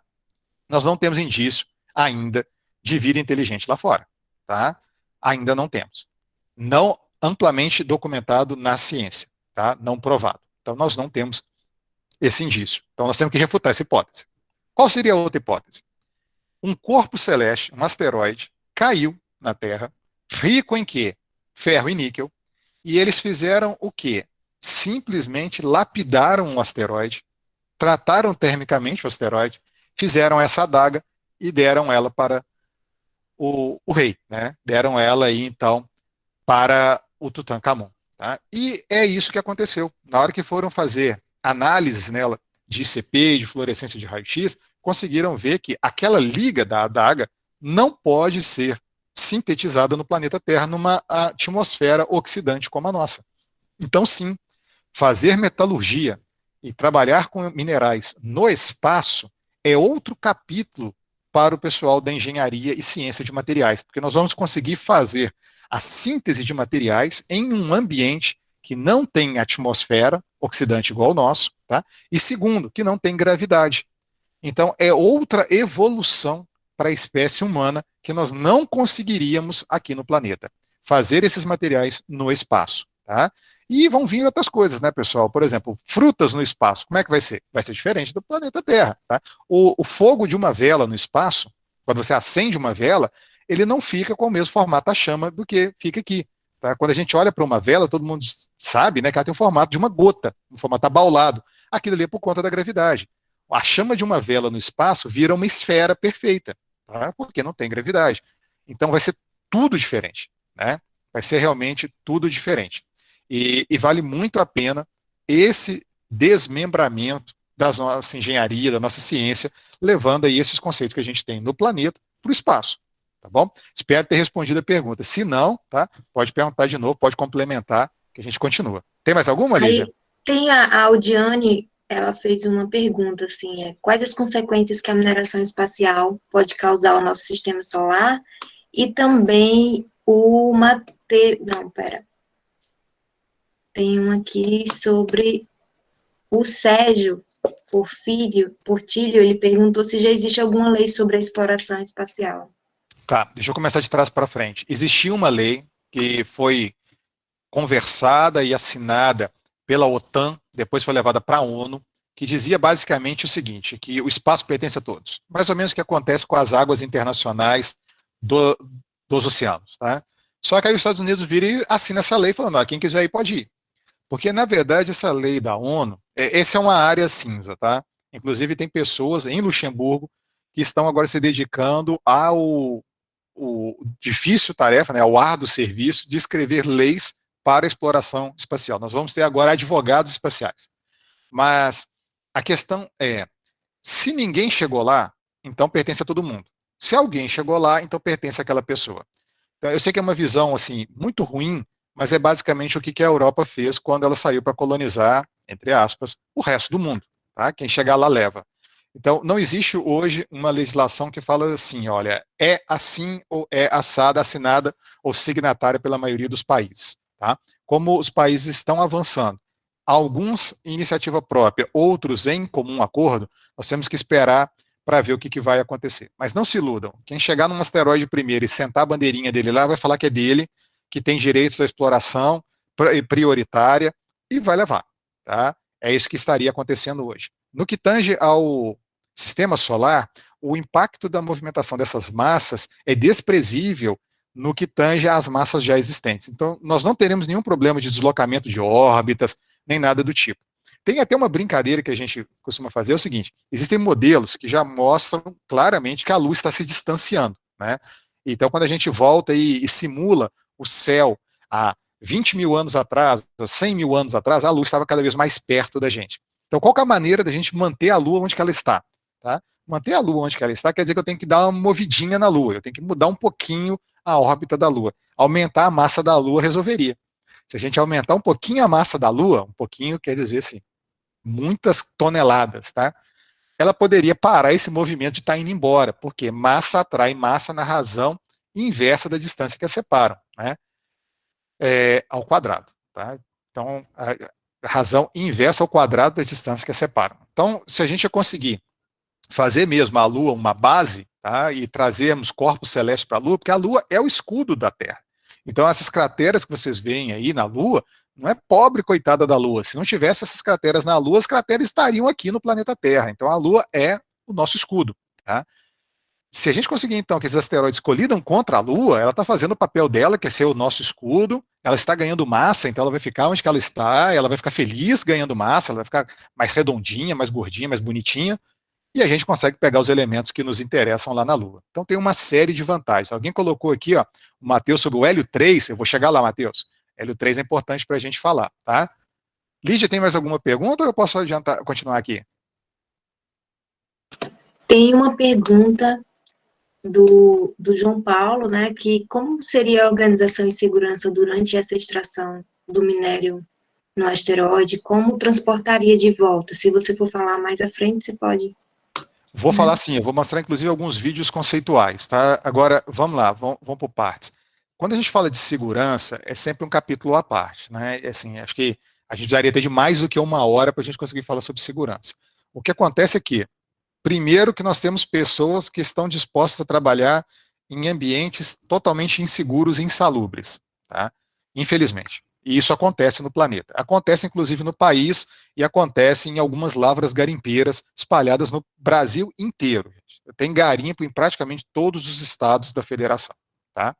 Nós não temos indício ainda de vida inteligente lá fora, tá? Ainda não temos. Não amplamente documentado na ciência, tá? Não provado. Então, nós não temos esse indício. Então, nós temos que refutar essa hipótese. Qual seria a outra hipótese? Um corpo celeste, um asteroide, caiu na Terra, rico em quê? Ferro e níquel, e eles fizeram o quê? Simplesmente lapidaram o asteroide, trataram termicamente o asteroide, fizeram essa adaga e deram ela para o rei, né? Deram ela aí, então, para o Tutankhamon. Tá? E é isso que aconteceu. Na hora que foram fazer análises nela de ICP, de fluorescência de raio-x, conseguiram ver que aquela liga da adaga não pode ser sintetizada no planeta Terra numa atmosfera oxidante como a nossa. Então, sim, fazer metalurgia e trabalhar com minerais no espaço é outro capítulo para o pessoal da engenharia e ciência de materiais, porque nós vamos conseguir fazer a síntese de materiais em um ambiente que não tem atmosfera oxidante igual ao nosso, tá? E segundo, que não tem gravidade. Então, é outra evolução para a espécie humana que nós não conseguiríamos aqui no planeta. Fazer esses materiais no espaço, tá? E vão vir outras coisas, né, pessoal? Por exemplo, frutas no espaço. Como é que vai ser? Vai ser diferente do planeta Terra, tá? O fogo de uma vela no espaço, quando você acende uma vela, ele não fica com o mesmo formato da chama do que fica aqui. Tá? Quando a gente olha para uma vela, todo mundo sabe, né, que ela tem o formato de uma gota, um formato abaulado. Aquilo ali é por conta da gravidade. A chama de uma vela no espaço vira uma esfera perfeita, tá? Porque não tem gravidade. Então vai ser tudo diferente, né? Vai ser realmente tudo diferente. E vale muito a pena esse desmembramento da nossa engenharia, da nossa ciência, levando aí esses conceitos que a gente tem no planeta para o espaço, tá bom? Espero ter respondido a pergunta. Se não, tá? Pode perguntar de novo, pode complementar, que a gente continua. Tem mais alguma, Lígia? Aí tem a Audiane, ela fez uma pergunta assim, quais as consequências que a mineração espacial pode causar ao nosso sistema solar e também não, pera. Tem um aqui sobre o Sérgio Portilho, ele perguntou se já existe alguma lei sobre a exploração espacial. Tá, deixa eu começar de trás para frente. Existia uma lei que foi conversada e assinada pela OTAN, depois foi levada para a ONU, que dizia basicamente o seguinte, que o espaço pertence a todos. Mais ou menos o que acontece com as águas internacionais dos oceanos. Tá? Só que aí os Estados Unidos viram e assinam essa lei falando, quem quiser ir pode ir. Porque, na verdade, essa lei da ONU, essa é uma área cinza, tá? Inclusive, tem pessoas em Luxemburgo que estão agora se dedicando ao difícil tarefa, né, ao árduo serviço de escrever leis para a exploração espacial. Nós vamos ter agora advogados espaciais. Mas a questão é, se ninguém chegou lá, então pertence a todo mundo. Se alguém chegou lá, então pertence àquela pessoa. Então, eu sei que é uma visão assim muito ruim, mas é basicamente o que a Europa fez quando ela saiu para colonizar, entre aspas, o resto do mundo. Tá? Quem chegar lá leva. Então, não existe hoje uma legislação que fala assim, olha, é assim ou é assada, assinada ou signatária pela maioria dos países. Tá? Como os países estão avançando, alguns em iniciativa própria, outros em comum acordo, nós temos que esperar para ver o que vai acontecer. Mas não se iludam, quem chegar num asteroide primeiro e sentar a bandeirinha dele lá, vai falar que é dele, que tem direitos à exploração prioritária e vai levar. Tá? É isso que estaria acontecendo hoje. No que tange ao sistema solar, o impacto da movimentação dessas massas é desprezível no que tange às massas já existentes. Então, nós não teremos nenhum problema de deslocamento de órbitas, nem nada do tipo. Tem até uma brincadeira que a gente costuma fazer, é o seguinte, existem modelos que já mostram claramente que a luz está se distanciando, né? Então, quando a gente volta e simula o céu há 20 mil anos atrás, 100 mil anos atrás, a luz estava cada vez mais perto da gente. Então, qual que é a maneira da gente manter a Lua onde que ela está? Tá? Manter a Lua onde que ela está quer dizer que eu tenho que dar uma movidinha na Lua, eu tenho que mudar um pouquinho a órbita da Lua. Aumentar a massa da Lua resolveria. Se a gente aumentar um pouquinho a massa da Lua, um pouquinho quer dizer assim, muitas toneladas, tá? ela poderia parar esse movimento de estar indo embora, porque massa atrai massa na razão inversa da distância que as separam, né? Ao quadrado, tá? Então, a razão inversa ao quadrado das distâncias que as separam. Então, se a gente conseguir fazer mesmo a Lua uma base, tá? E trazermos corpos celestes para a Lua, porque a Lua é o escudo da Terra. Então, essas crateras que vocês veem aí na Lua, não é pobre coitada da Lua. Se não tivesse essas crateras na Lua, as crateras estariam aqui no planeta Terra. Então, a Lua é o nosso escudo, tá? Se a gente conseguir, então, que esses asteroides colidam contra a Lua, ela está fazendo o papel dela, que é ser o nosso escudo, ela está ganhando massa, então ela vai ficar onde que ela está, ela vai ficar feliz ganhando massa, ela vai ficar mais redondinha, mais gordinha, mais bonitinha, e a gente consegue pegar os elementos que nos interessam lá na Lua. Então tem uma série de vantagens. Alguém colocou aqui, ó, o Matheus sobre o Hélio 3, eu vou chegar lá, Matheus. Hélio 3 é importante para a gente falar, tá? Lídia, tem mais alguma pergunta ou eu posso adiantar, continuar aqui? Tem uma pergunta do João Paulo, né, que como seria a organização e segurança durante essa extração do minério no asteroide, como transportaria de volta? Se você for falar mais à frente, você pode. Vou falar sim, eu vou mostrar inclusive alguns vídeos conceituais, tá? Agora, vamos lá, vamos por partes. Quando a gente fala de segurança, é sempre um capítulo à parte, né? Assim, acho que a gente precisaria ter de mais do que uma hora para a gente conseguir falar sobre segurança. O que acontece é que, primeiro, que nós temos pessoas que estão dispostas a trabalhar em ambientes totalmente inseguros e insalubres, tá? Infelizmente. E isso acontece no planeta. Acontece, inclusive, no país e acontece em algumas lavras garimpeiras espalhadas no Brasil inteiro. Tem garimpo em praticamente todos os estados da federação, tá?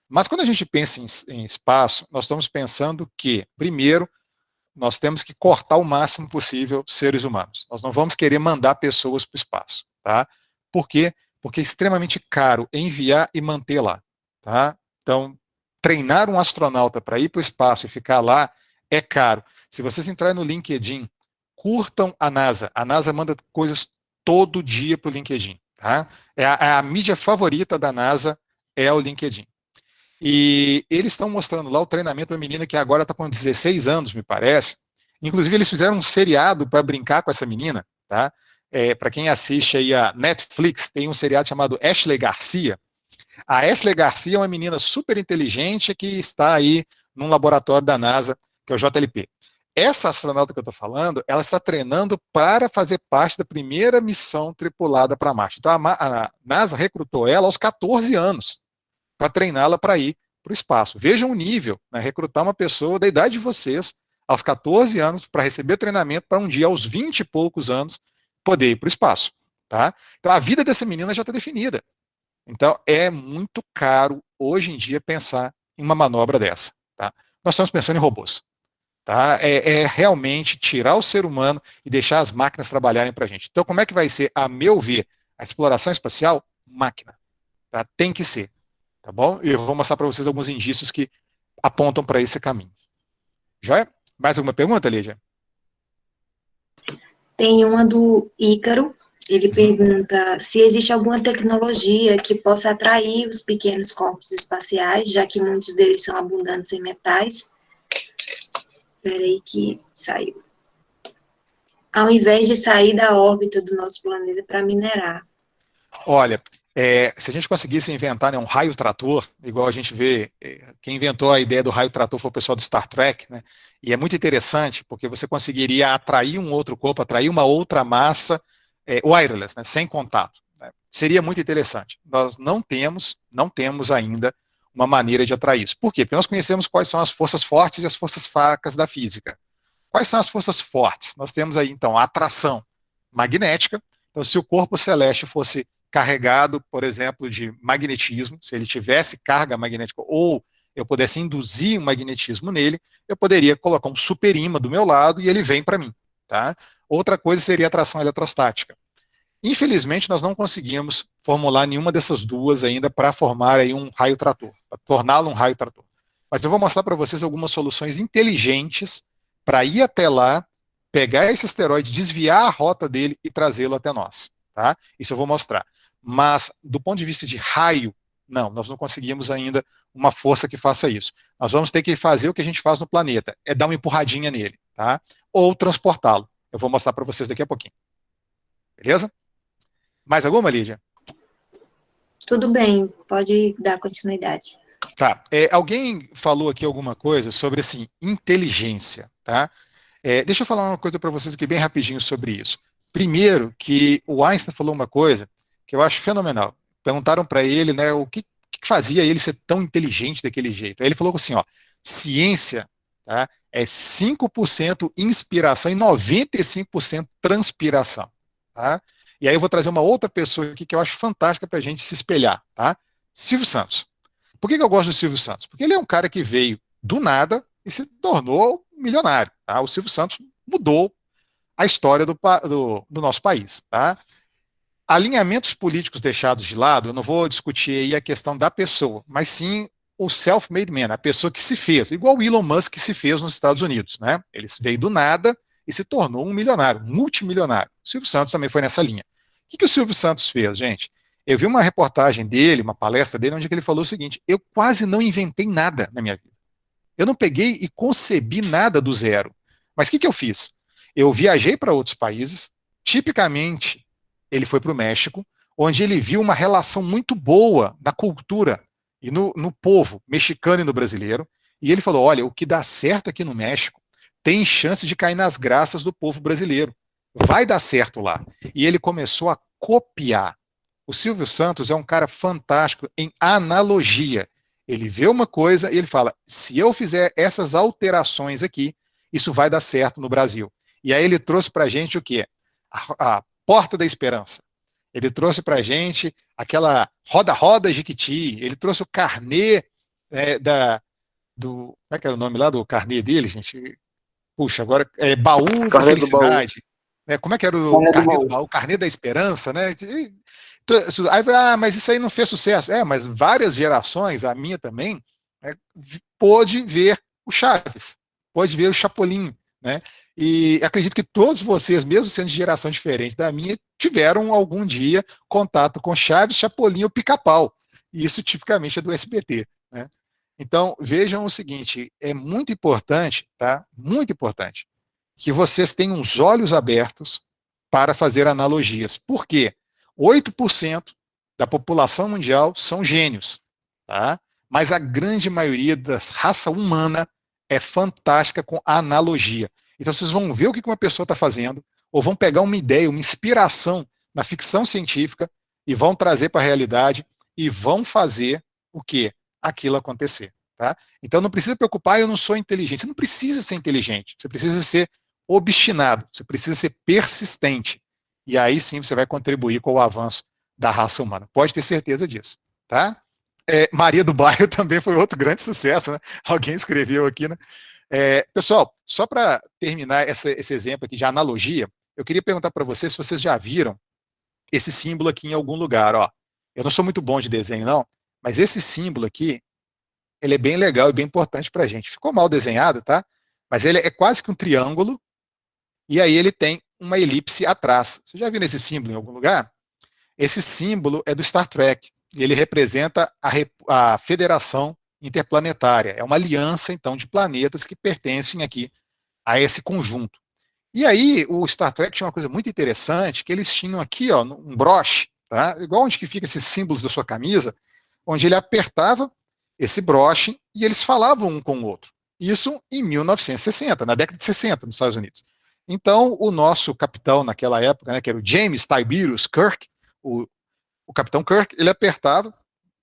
Mas quando a gente pensa em espaço, nós estamos pensando que, primeiro, nós temos que cortar o máximo possível seres humanos. Nós não vamos querer mandar pessoas para o espaço, tá? Por quê? Porque é extremamente caro enviar e manter lá, tá? Então, treinar um astronauta para ir para o espaço e ficar lá é caro. Se vocês entrarem no LinkedIn, curtam a NASA. A NASA manda coisas todo dia para o LinkedIn, tá? A mídia favorita da NASA é o LinkedIn. E eles estão mostrando lá o treinamento da menina que agora está com 16 anos, me parece. Inclusive, eles fizeram um seriado para brincar com essa menina, tá? Para quem assiste aí a Netflix, tem um seriado chamado Ashley Garcia. A Ashley Garcia é uma menina super inteligente que está aí num laboratório da NASA, que é o JLP. Essa astronauta que eu estou falando, ela está treinando para fazer parte da primeira missão tripulada para Marte. Então, a NASA recrutou ela aos 14 anos para treiná-la para ir para o espaço. Vejam o nível, né? Recrutar uma pessoa da idade de vocês, aos 14 anos, para receber treinamento para um dia, aos 20 e poucos anos, poder ir para o espaço. Tá? Então, a vida dessa menina já está definida. Então, é muito caro, hoje em dia, pensar em uma manobra dessa. Tá? Nós estamos pensando em robôs. Tá? É realmente tirar o ser humano e deixar as máquinas trabalharem para a gente. Então, como é que vai ser, a meu ver, a exploração espacial? Máquina. Tá? Tem que ser. Tá bom? E eu vou mostrar para vocês alguns indícios que apontam para esse caminho. Já é? Mais alguma pergunta, Lígia? Tem uma do Ícaro. Ele pergunta se existe alguma tecnologia que possa atrair os pequenos corpos espaciais, já que muitos deles são abundantes em metais. Espera aí que saiu. Ao invés de sair da órbita do nosso planeta para minerar. Olha, se a gente conseguisse inventar, né, um raio trator, igual a gente vê, quem inventou a ideia do raio trator foi o pessoal do Star Trek, né? E é muito interessante porque você conseguiria atrair um outro corpo, atrair uma outra massa wireless, né, sem contato. Né? Seria muito interessante. Nós não temos ainda uma maneira de atrair isso. Por quê? Porque nós conhecemos quais são as forças fortes e as forças fracas da física. Quais são as forças fortes? Nós temos aí, então, a atração magnética. Então, se o corpo celeste fosse carregado, por exemplo, de magnetismo, se ele tivesse carga magnética ou eu pudesse induzir um magnetismo nele, eu poderia colocar um superímã do meu lado e ele vem para mim. Tá? Outra coisa seria a atração eletrostática. Infelizmente, nós não conseguimos formular nenhuma dessas duas ainda para formar aí um raio trator, para torná-lo um raio trator. Mas eu vou mostrar para vocês algumas soluções inteligentes para ir até lá, pegar esse asteroide, desviar a rota dele e trazê-lo até nós. Tá? Isso eu vou mostrar. Mas, do ponto de vista de raio, não, nós não conseguimos ainda uma força que faça isso. Nós vamos ter que fazer o que a gente faz no planeta, é dar uma empurradinha nele, tá? Ou transportá-lo. Eu vou mostrar para vocês daqui a pouquinho. beleza? Mais alguma, Lídia? Tudo bem, pode dar continuidade. Tá. Alguém falou aqui alguma coisa sobre, assim, inteligência, tá? Deixa eu falar uma coisa para vocês aqui bem rapidinho sobre isso. Primeiro, que o Einstein falou uma coisa que eu acho fenomenal. Perguntaram para ele, né, o que fazia ele ser tão inteligente daquele jeito. Aí ele falou assim, ó, ciência, tá, é 5% inspiração e 95% transpiração, tá? E aí eu vou trazer uma outra pessoa aqui que eu acho fantástica para a gente se espelhar, tá? Silvio Santos. Por que eu gosto do Silvio Santos? Porque ele é um cara que veio do nada e se tornou milionário. Tá? O Silvio Santos mudou a história do nosso país. Tá? Alinhamentos políticos deixados de lado, eu não vou discutir aí a questão da pessoa, mas sim o self-made man, a pessoa que se fez, igual o Elon Musk que se fez nos Estados Unidos. Né? Ele veio do nada e se tornou um milionário, um multimilionário. O Silvio Santos também foi nessa linha. O que o Silvio Santos fez, gente? Eu vi uma reportagem dele, uma palestra dele, onde ele falou o seguinte: eu quase não inventei nada na minha vida. Eu não peguei e concebi nada do zero. Mas o que eu fiz? Eu viajei para outros países, tipicamente ele foi para o México, onde ele viu uma relação muito boa na cultura e no povo mexicano e no brasileiro, e ele falou: olha, o que dá certo aqui no México tem chance de cair nas graças do povo brasileiro. Vai dar certo lá. E ele começou a copiar. O Silvio Santos é um cara fantástico em analogia. Ele vê uma coisa e ele fala: se eu fizer essas alterações aqui, isso vai dar certo no Brasil. E aí ele trouxe para a gente o quê? A Porta da Esperança. Ele trouxe para a gente aquela roda-roda Jequiti. Ele trouxe o carnê do. Como é que era o nome lá do carnê dele, gente? Puxa, agora Baú da Carnê do baú. Felicidade. Né? Como é que era o Carnê do carnê do baú. baú? O carnê da Esperança, né? Aí, mas isso aí não fez sucesso. Mas várias gerações, a minha também, né, pôde ver o Chaves, pôde ver o Chapolin, né? E acredito que todos vocês, mesmo sendo de geração diferente da minha, tiveram algum dia contato com Chaves, Chapolin ou Pica-Pau. E isso tipicamente é do SBT, né? Então, vejam o seguinte, é muito importante, tá? Muito importante, que vocês tenham os olhos abertos para fazer analogias. Por quê? 8% da população mundial são gênios, tá? Mas a grande maioria da raça humana é fantástica com analogia. Então vocês vão ver o que uma pessoa está fazendo, ou vão pegar uma ideia, uma inspiração na ficção científica e vão trazer para a realidade e vão fazer o quê? Aquilo acontecer. Tá? Então não precisa preocupar, eu não sou inteligente. Você não precisa ser inteligente, você precisa ser obstinado, você precisa ser persistente. E aí sim você vai contribuir com o avanço da raça humana. Pode ter certeza disso. Tá? Maria do Bairro também foi outro grande sucesso, né? Alguém escreveu aqui, né? Pessoal, só para terminar esse exemplo aqui de analogia, eu queria perguntar para vocês se vocês já viram esse símbolo aqui em algum lugar. Ó. Eu não sou muito bom de desenho, não, mas esse símbolo aqui, ele é bem legal e bem importante para a gente. Ficou mal desenhado, tá? Mas ele é quase que um triângulo, e aí ele tem uma elipse atrás. Você já viu esse símbolo em algum lugar? Esse símbolo é do Star Trek, e ele representa a Federação Interplanetária. É uma aliança, então, de planetas que pertencem aqui a esse conjunto. E aí, o Star Trek tinha uma coisa muito interessante, que eles tinham aqui, ó, um broche, tá? Igual onde que fica esses símbolos da sua camisa, onde ele apertava esse broche e eles falavam um com o outro. Isso em 1960, na década de 60, nos Estados Unidos. Então, o nosso capitão naquela época, né, que era o James Tiberius Kirk, o capitão Kirk, ele apertava,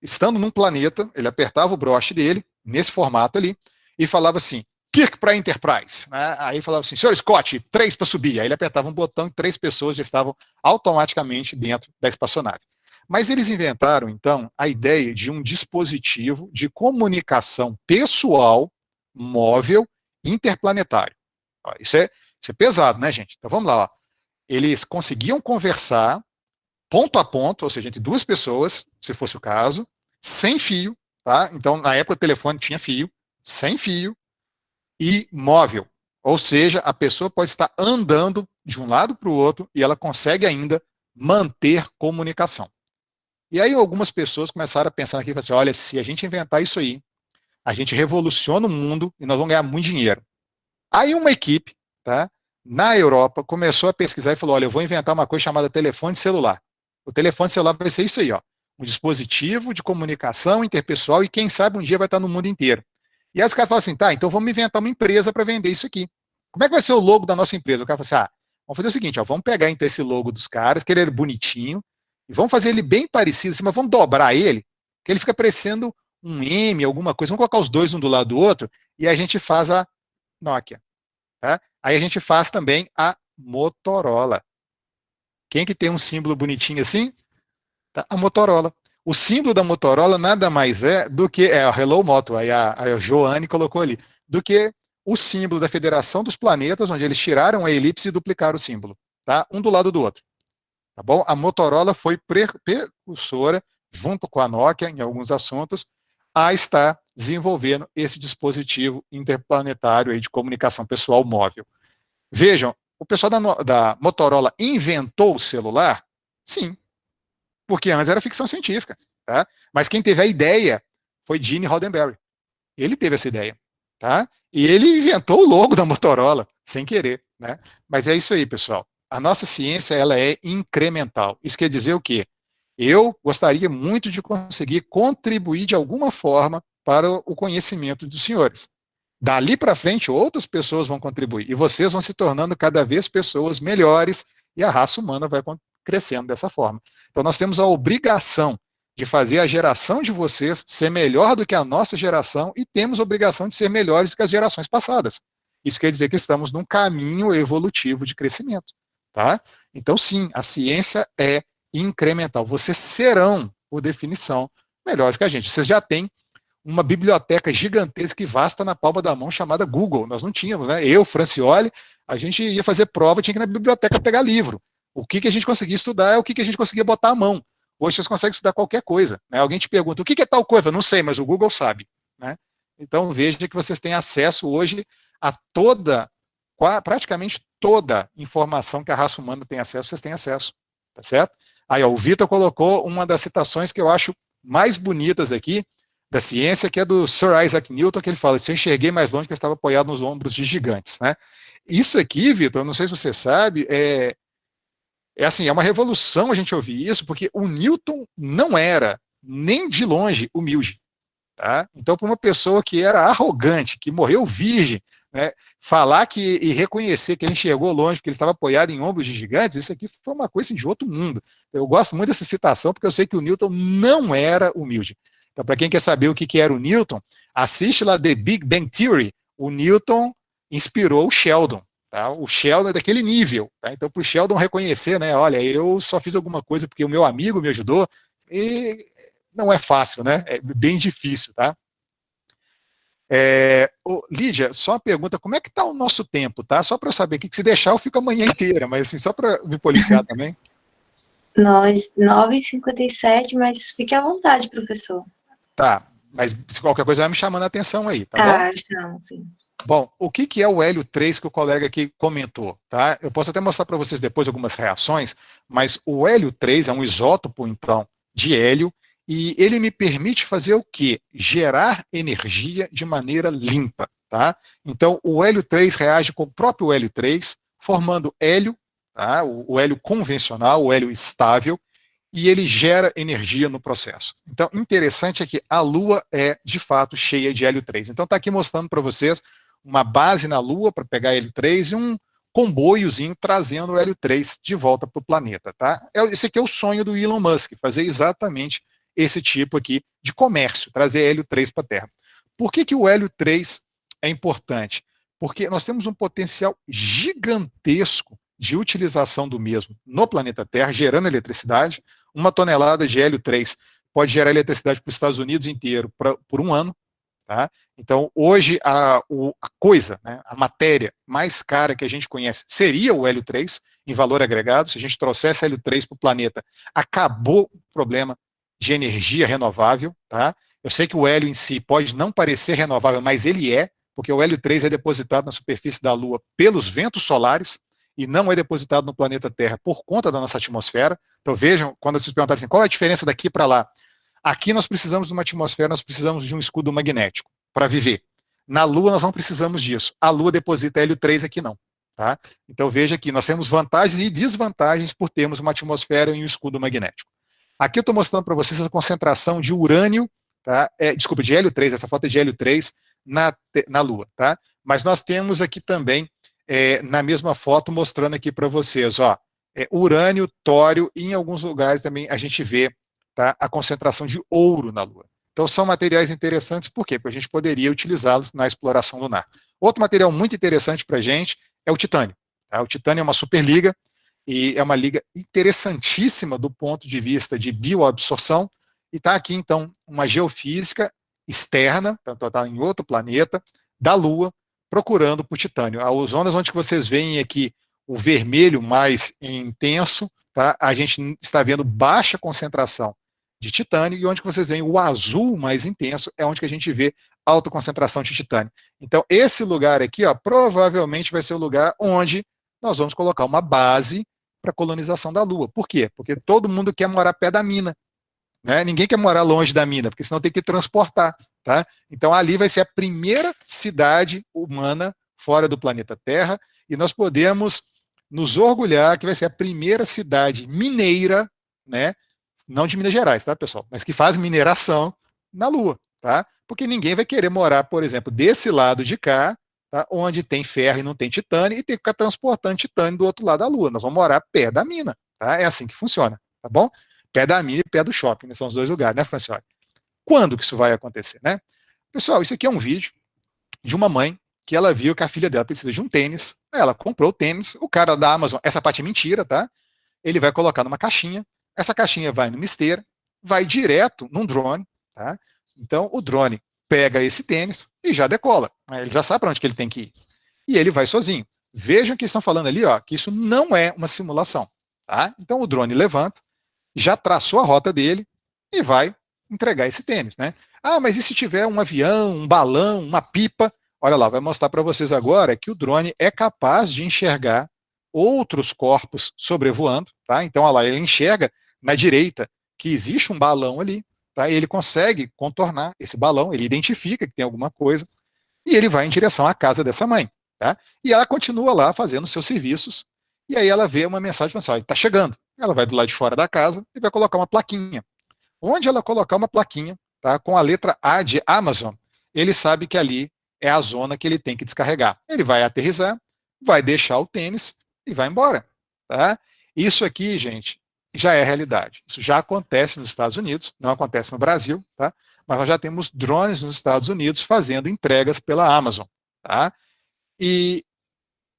estando num planeta, ele apertava o broche dele, nesse formato ali, e falava assim: Kirk para Enterprise. Né? Aí falava assim: senhor Scott, 3 para subir. Aí ele apertava um botão e 3 pessoas já estavam automaticamente dentro da espaçonave. Mas eles inventaram, então, a ideia de um dispositivo de comunicação pessoal, móvel, interplanetário. Isso é pesado, né, gente? Então vamos lá. Ó. Eles conseguiam conversar ponto a ponto, ou seja, entre 2 pessoas, se fosse o caso, sem fio, tá? Então, na época o telefone tinha fio, sem fio, e móvel. Ou seja, a pessoa pode estar andando de um lado para o outro e ela consegue ainda manter comunicação. E aí algumas pessoas começaram a pensar aqui, assim, olha, se a gente inventar isso aí, a gente revoluciona o mundo e nós vamos ganhar muito dinheiro. Aí uma equipe, tá, na Europa, começou a pesquisar e falou, olha, eu vou inventar uma coisa chamada telefone celular. O telefone celular vai ser isso aí, ó, um dispositivo de comunicação interpessoal e quem sabe um dia vai estar no mundo inteiro. E aí os caras falam assim, tá, então vamos inventar uma empresa para vender isso aqui. Como é que vai ser o logo da nossa empresa? O cara fala assim, vamos fazer o seguinte, ó, vamos pegar então esse logo dos caras, que ele é bonitinho, e vamos fazer ele bem parecido, assim, mas vamos dobrar ele, que ele fica parecendo um M, alguma coisa, vamos colocar os dois um do lado do outro, e a gente faz a Nokia. Tá? Aí a gente faz também a Motorola. Quem que tem um símbolo bonitinho assim? Tá? A Motorola. O símbolo da Motorola nada mais é do que, a Hello Moto, aí a Joane colocou ali, do que o símbolo da Federação dos Planetas, onde eles tiraram a elipse e duplicaram o símbolo, tá? Um do lado do outro. Tá bom? A Motorola foi precursora, junto com a Nokia, em alguns assuntos, a estar desenvolvendo esse dispositivo interplanetário aí de comunicação pessoal móvel. Vejam, o pessoal da Motorola inventou o celular? Sim, porque antes era ficção científica. Tá? Mas quem teve a ideia foi Gene Roddenberry. Ele teve essa ideia. Tá? E ele inventou o logo da Motorola, sem querer. Né? Mas é isso aí, pessoal. A nossa ciência ela é incremental. Isso quer dizer o quê? Eu gostaria muito de conseguir contribuir de alguma forma para o conhecimento dos senhores. Dali para frente, outras pessoas vão contribuir. E vocês vão se tornando cada vez pessoas melhores e a raça humana vai crescendo dessa forma. Então, nós temos a obrigação de fazer a geração de vocês ser melhor do que a nossa geração e temos a obrigação de ser melhores do que as gerações passadas. Isso quer dizer que estamos num caminho evolutivo de crescimento. Tá? Então, sim, a ciência é incremental. Vocês serão, por definição, melhores que a gente. Vocês já têm uma biblioteca gigantesca e vasta na palma da mão chamada Google. Nós não tínhamos, né? Eu, Francioli, a gente ia fazer prova, tinha que ir na biblioteca pegar livro. O que a gente conseguia estudar é o que a gente conseguia botar à mão. Hoje vocês conseguem estudar qualquer coisa. Né? Alguém te pergunta, o que é tal coisa? Não sei, mas o Google sabe. Né? Então veja que vocês têm acesso hoje a praticamente toda informação que a raça humana tem acesso, vocês têm acesso. Tá certo? Aí, ó, o Vitor colocou uma das citações que eu acho mais bonitas aqui, da ciência, que é do Sir Isaac Newton, que ele fala, se eu enxerguei mais longe que eu estava apoiado nos ombros de gigantes. Né? Isso aqui, Vitor, não sei se você sabe, assim, é uma revolução a gente ouvir isso, porque o Newton não era, nem de longe, humilde. Tá? Então, para uma pessoa que era arrogante, que morreu virgem, né, falar e reconhecer que ele enxergou longe, que ele estava apoiado em ombros de gigantes, isso aqui foi uma coisa de outro mundo. Eu gosto muito dessa citação, porque eu sei que o Newton não era humilde. Então, para quem quer saber o que era o Newton, assiste lá The Big Bang Theory. O Newton inspirou o Sheldon. Tá? O Sheldon é daquele nível. Tá? Então, para o Sheldon reconhecer, né, olha, eu só fiz alguma coisa porque o meu amigo me ajudou, e não é fácil, né? É bem difícil, tá? Lídia, só uma pergunta, como é que está o nosso tempo, tá? Só para eu saber, que se deixar eu fico a manhã inteira, mas assim, só para me policiar também. Nós, 9h57, mas fique à vontade, professor. Tá, mas se qualquer coisa vai me chamando a atenção aí, tá bom? Não, sim. Bom, o que é o hélio 3 que o colega aqui comentou, tá? Eu posso até mostrar para vocês depois algumas reações, mas o hélio 3 é um isótopo, então, de hélio, e ele me permite fazer o quê? Gerar energia de maneira limpa, tá? Então, o hélio 3 reage com o próprio hélio 3, formando hélio, tá? O hélio convencional, o hélio estável, e ele gera energia no processo. Então, interessante é que a Lua é, de fato, cheia de hélio 3. Então, está aqui mostrando para vocês uma base na Lua para pegar hélio 3 e um comboiozinho trazendo o hélio 3 de volta para o planeta. Tá? Esse aqui é o sonho do Elon Musk, fazer exatamente esse tipo aqui de comércio, trazer hélio 3 para a Terra. Por que o hélio 3 é importante? Porque nós temos um potencial gigantesco de utilização do mesmo no planeta Terra, gerando eletricidade. 1 tonelada de hélio 3 pode gerar eletricidade para os Estados Unidos inteiro por um ano. Tá? Então, hoje, a coisa, né, a matéria mais cara que a gente conhece seria o hélio 3, em valor agregado. Se a gente trouxesse hélio 3 para o planeta, acabou o problema de energia renovável. Tá? Eu sei que o hélio em si pode não parecer renovável, mas ele é, porque o hélio 3 é depositado na superfície da Lua pelos ventos solares, e não é depositado no planeta Terra por conta da nossa atmosfera. Então vejam, quando vocês perguntarem assim, qual é a diferença daqui para lá? Aqui nós precisamos de uma atmosfera, nós precisamos de um escudo magnético para viver. Na Lua nós não precisamos disso. A Lua deposita hélio 3, aqui não. Tá? Então veja que nós temos vantagens e desvantagens por termos uma atmosfera e um escudo magnético. Aqui eu estou mostrando para vocês a concentração de urânio, tá? Desculpa, de hélio 3, essa foto é de hélio 3 na Lua, tá? Mas nós temos aqui também, na mesma foto, mostrando aqui para vocês, ó, urânio, tório, e em alguns lugares também a gente vê, tá, a concentração de ouro na Lua. Então são materiais interessantes, por quê? Porque a gente poderia utilizá-los na exploração lunar. Outro material muito interessante para a gente é o titânio. Tá? O titânio é uma superliga, e é uma liga interessantíssima do ponto de vista de bioabsorção, e está aqui, então, uma geofísica externa, está em outro planeta, da Lua, procurando por titânio. As zonas onde vocês veem aqui o vermelho mais intenso, tá? A gente está vendo baixa concentração de titânio, e onde vocês veem o azul mais intenso é onde que a gente vê alta concentração de titânio. Então, esse lugar aqui, ó, provavelmente vai ser o lugar onde nós vamos colocar uma base para a colonização da Lua. Por quê? Porque todo mundo quer morar perto da mina. Né? Ninguém quer morar longe da mina, porque senão tem que transportar. Tá? Então, ali vai ser a primeira cidade humana fora do planeta Terra, e nós podemos nos orgulhar que vai ser a primeira cidade mineira, né? Não de Minas Gerais, tá, pessoal? Mas que faz mineração na Lua. Tá? Porque ninguém vai querer morar, por exemplo, desse lado de cá, tá? Onde tem ferro e não tem titânio, e tem que ficar transportando titânio do outro lado da Lua. Nós vamos morar perto da mina. Tá? É assim que funciona, tá bom? Pé da mina e pé do shopping, né? São os dois lugares, né, Francioli? Quando que isso vai acontecer, né? Pessoal, isso aqui é um vídeo de uma mãe que ela viu que a filha dela precisa de um tênis. Ela comprou o tênis, o cara da Amazon, essa parte é mentira, tá? Ele vai colocar numa caixinha, essa caixinha vai numa esteira, vai direto num drone, tá? Então o drone pega esse tênis e já decola. Ele já sabe para onde que ele tem que ir. E ele vai sozinho. Vejam que estão falando ali, ó, que isso não é uma simulação, tá? Então o drone levanta, já traçou a rota dele e vai entregar esse tênis, né? Ah, mas e se tiver um avião, um balão, uma pipa? Olha lá, vai mostrar para vocês agora que o drone é capaz de enxergar outros corpos sobrevoando, tá? Então, olha lá, ele enxerga na direita que existe um balão ali, tá? E ele consegue contornar esse balão, ele identifica que tem alguma coisa e ele vai em direção à casa dessa mãe, tá? E ela continua lá fazendo seus serviços, e aí ela vê uma mensagem falando assim, ó, ele está chegando. Ela vai do lado de fora da casa e vai colocar uma plaquinha. Onde ela colocar uma plaquinha, tá, com a letra A de Amazon, ele sabe que ali é a zona que ele tem que descarregar. Ele vai aterrissar, vai deixar o tênis e vai embora. Tá? Isso aqui, gente, já é realidade. Isso já acontece nos Estados Unidos, não acontece no Brasil, tá? Mas nós já temos drones nos Estados Unidos fazendo entregas pela Amazon. Tá? E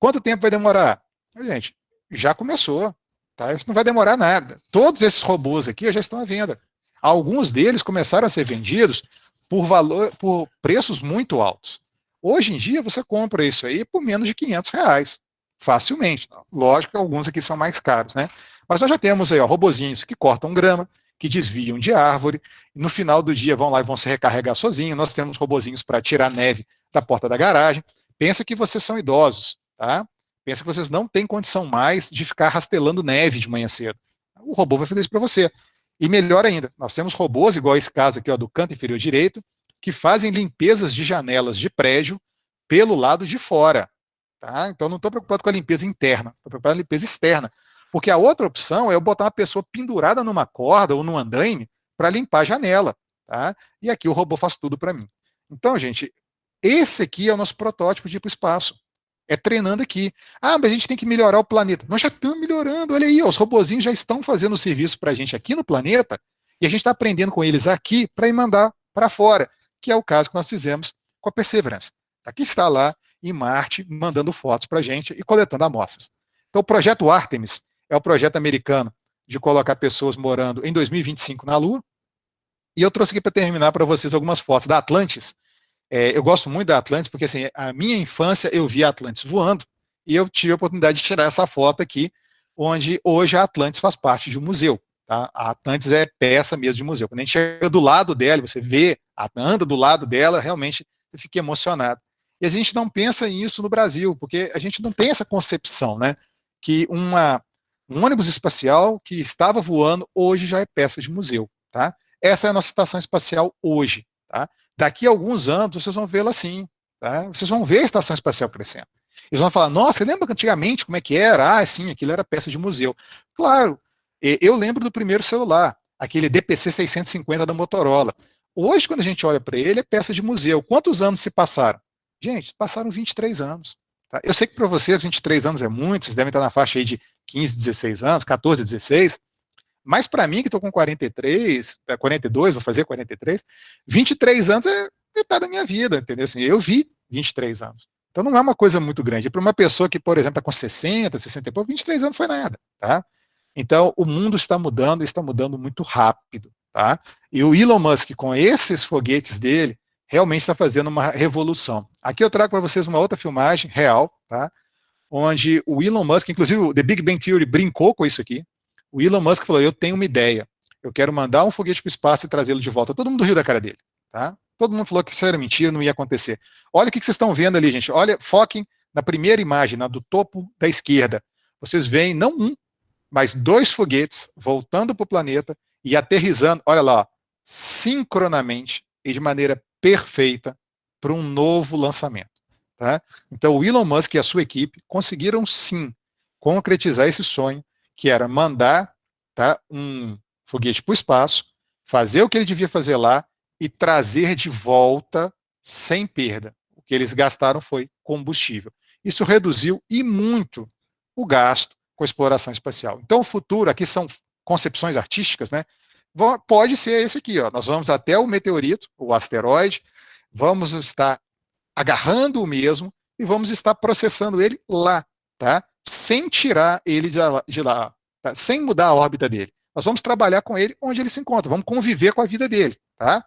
quanto tempo vai demorar? Gente, já começou. Tá? Isso não vai demorar nada. Todos esses robôs aqui já estão à venda. Alguns deles começaram a ser vendidos por preços muito altos. Hoje em dia, você compra isso aí por menos de R$ 500, facilmente. Lógico que alguns aqui são mais caros, né? Mas nós já temos aí, ó, robozinhos que cortam grama, que desviam de árvore, e no final do dia vão lá e vão se recarregar sozinhos. Nós temos robozinhos para tirar neve da porta da garagem. Pensa que vocês são idosos, tá? Pensa que vocês não têm condição mais de ficar rastelando neve de manhã cedo. O robô vai fazer isso para você. E melhor ainda, nós temos robôs, igual esse caso aqui, ó, do canto inferior direito, que fazem limpezas de janelas de prédio pelo lado de fora. Tá? Então não estou preocupado com a limpeza interna, estou preocupado com a limpeza externa. Porque a outra opção é eu botar uma pessoa pendurada numa corda ou num andaime para limpar a janela. Tá? E aqui o robô faz tudo para mim. Então, gente, esse aqui é o nosso protótipo de ir para o espaço. É treinando aqui. Ah, mas a gente tem que melhorar o planeta. Nós já estamos melhorando. Olha aí, ó, os robozinhos já estão fazendo o serviço para a gente aqui no planeta e a gente está aprendendo com eles aqui para ir mandar para fora, que é o caso que nós fizemos com a Perseverance. Aqui está lá em Marte, mandando fotos para a gente e coletando amostras. Então, o projeto Artemis é o projeto americano de colocar pessoas morando em 2025 na Lua. E eu trouxe aqui para terminar para vocês algumas fotos da Atlantis. Eu gosto muito da Atlantis, porque assim, a minha infância eu vi a Atlantis voando, e eu tive a oportunidade de tirar essa foto aqui, onde hoje a Atlantis faz parte de um museu. Tá? A Atlantis é peça mesmo de museu. Quando a gente chega do lado dela, você vê, anda do lado dela, realmente você fica emocionado. E a gente não pensa nisso no Brasil, porque a gente não tem essa concepção, né? Que um ônibus espacial que estava voando, hoje já é peça de museu. Tá? Essa é a nossa estação espacial hoje. Tá? Daqui a alguns anos, vocês vão vê-la assim. Tá? Vocês vão ver a estação espacial crescendo. Eles vão falar, nossa, você lembra que antigamente como é que era? Ah, sim, aquilo era peça de museu. Claro, eu lembro do primeiro celular, aquele DPC 650 da Motorola. Hoje, quando a gente olha para ele, é peça de museu. Quantos anos se passaram? Gente, passaram 23 anos. Tá? Eu sei que para vocês 23 anos é muito, vocês devem estar na faixa aí de 15, 16 anos, 14, 16, mas para mim, que estou com 43, 42, vou fazer 43, 23 anos é metade da minha vida, entendeu? Assim, eu vi 23 anos. Então não é uma coisa muito grande. Para uma pessoa que, por exemplo, está com 60, 60 e pouco, 23 anos foi nada, tá? Então o mundo está mudando muito rápido, tá? E o Elon Musk, com esses foguetes dele, realmente está fazendo uma revolução. Aqui eu trago para vocês uma outra filmagem real, tá? Onde o Elon Musk, inclusive o The Big Bang Theory brincou com isso aqui. O Elon Musk falou, eu tenho uma ideia, eu quero mandar um foguete para o espaço e trazê-lo de volta. Todo mundo riu da cara dele, tá? Todo mundo falou que isso era mentira, não ia acontecer. Olha o que vocês estão vendo ali, gente. Olha, foquem na primeira imagem, na do topo da esquerda. Vocês veem não um, mas dois foguetes voltando para o planeta e aterrissando, olha lá, sincronamente e de maneira perfeita para um novo lançamento. Tá? Então, o Elon Musk e a sua equipe conseguiram sim concretizar esse sonho, que era mandar, tá, um foguete para o espaço, fazer o que ele devia fazer lá e trazer de volta sem perda. O que eles gastaram foi combustível. Isso reduziu e muito o gasto com a exploração espacial. Então, o futuro, aqui são concepções artísticas, né? Pode ser esse aqui, ó. Nós vamos até o meteorito, o asteroide, vamos estar agarrando o mesmo e vamos estar processando ele lá, tá? Sem tirar ele de lá, tá? Sem mudar a órbita dele. Nós vamos trabalhar com ele onde ele se encontra, vamos conviver com a vida dele, tá?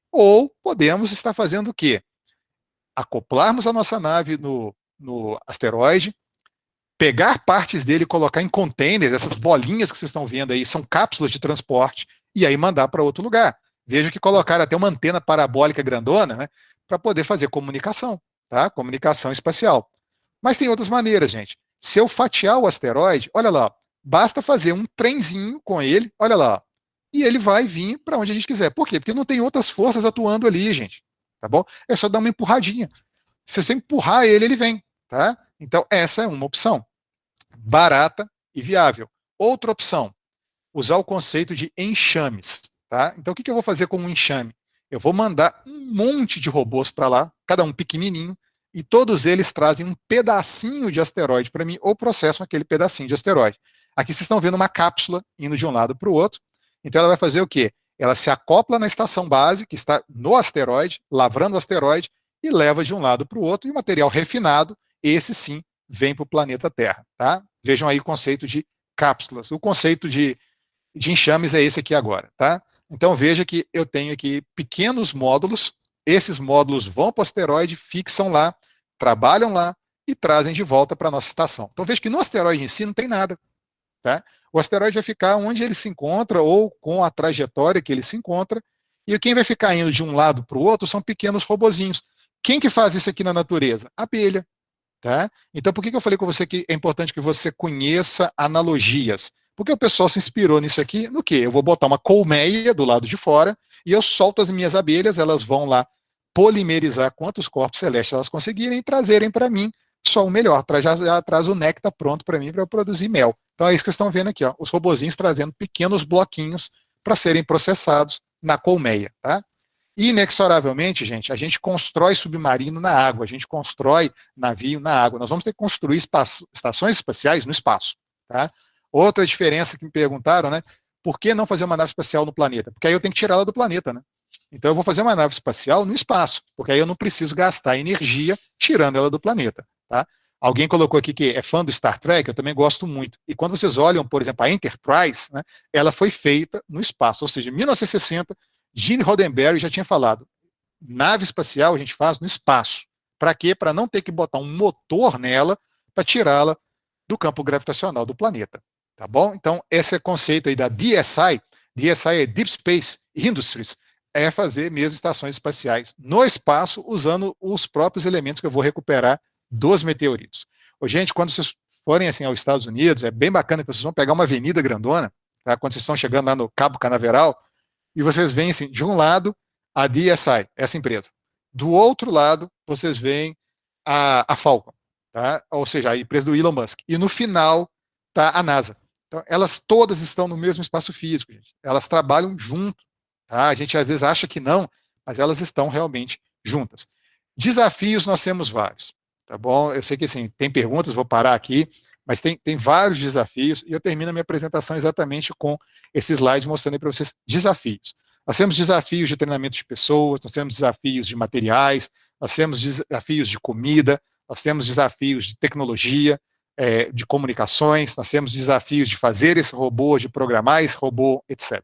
Ou podemos estar fazendo o quê? Acoplarmos a nossa nave no asteroide, pegar partes dele e colocar em containers, essas bolinhas que vocês estão vendo aí, são cápsulas de transporte, e aí mandar para outro lugar. Veja que colocaram até uma antena parabólica grandona, né, para poder fazer comunicação, tá? Comunicação espacial. Mas tem outras maneiras, gente. Se eu fatiar o asteroide, olha lá, basta fazer um trenzinho com ele, olha lá, e ele vai vir para onde a gente quiser. Por quê? Porque não tem outras forças atuando ali, gente. Tá bom? É só dar uma empurradinha. Se você empurrar ele, ele vem, tá? Então, essa é uma opção. Barata e viável. Outra opção, usar o conceito de enxames, tá? Então, o que eu vou fazer com um enxame? Eu vou mandar um monte de robôs para lá, cada um pequenininho, e todos eles trazem um pedacinho de asteroide para mim, ou processam aquele pedacinho de asteroide. Aqui vocês estão vendo uma cápsula indo de um lado para o outro. Então, ela vai fazer o quê? Ela se acopla na estação base, que está no asteroide, lavrando o asteroide, e leva de um lado para o outro, e o material refinado, esse sim, vem para o planeta Terra. Tá? Vejam aí o conceito de cápsulas. O conceito de enxames é esse aqui agora. Tá? Então veja que eu tenho aqui pequenos módulos, esses módulos vão para o asteroide, fixam lá, trabalham lá e trazem de volta para a nossa estação. Então veja que no asteroide em si não tem nada. Tá? O asteroide vai ficar onde ele se encontra ou com a trajetória que ele se encontra, e quem vai ficar indo de um lado para o outro são pequenos robozinhos. Quem que faz isso aqui na natureza? A abelha. Tá? Então, por que eu falei com você que é importante que você conheça analogias? Porque o pessoal se inspirou nisso aqui, no quê? Eu vou botar uma colmeia do lado de fora e eu solto as minhas abelhas, elas vão lá polimerizar quantos corpos celestes elas conseguirem e trazerem para mim só o melhor. Já traz o néctar pronto para mim para eu produzir mel. Então é isso que vocês estão vendo aqui, ó, os robozinhos trazendo pequenos bloquinhos para serem processados na colmeia. Tá? E, inexoravelmente, gente, a gente constrói submarino na água, a gente constrói navio na água. Nós vamos ter que construir estações espaciais no espaço. Tá? Outra diferença que me perguntaram, né? Por que não fazer uma nave espacial no planeta? Porque aí eu tenho que tirá-la do planeta, né? Então eu vou fazer uma nave espacial no espaço, porque aí eu não preciso gastar energia tirando ela do planeta. Tá? Alguém colocou aqui que é fã do Star Trek, eu também gosto muito. E quando vocês olham, por exemplo, a Enterprise, né, ela foi feita no espaço, ou seja, em 1960, Gene Roddenberry já tinha falado, nave espacial a gente faz no espaço. Para quê? Para não ter que botar um motor nela para tirá-la do campo gravitacional do planeta. Tá bom? Então, esse é o conceito aí da DSI. DSI é Deep Space Industries, é fazer mesmo estações espaciais no espaço usando os próprios elementos que eu vou recuperar dos meteoritos. Ô, gente, quando vocês forem assim aos Estados Unidos, é bem bacana que vocês vão pegar uma avenida grandona, tá? Quando vocês estão chegando lá no Cabo Canaveral, e vocês veem assim, de um lado a DSI, essa empresa. Do outro lado, vocês veem a Falcon. tá? Ou seja, a empresa do Elon Musk. E no final está a NASA. Então, elas todas estão no mesmo espaço físico, gente. Elas trabalham junto. Tá? A gente às vezes acha que não, mas elas estão realmente juntas. Desafios nós temos vários, tá bom? Eu sei que assim, tem perguntas, vou parar aqui, mas tem vários desafios, e eu termino a minha apresentação exatamente com esse slide mostrando para vocês desafios. Nós temos desafios de treinamento de pessoas, nós temos desafios de materiais, nós temos desafios de comida, nós temos desafios de tecnologia, de comunicações, nós temos desafios de fazer esse robô, de programar esse robô, etc.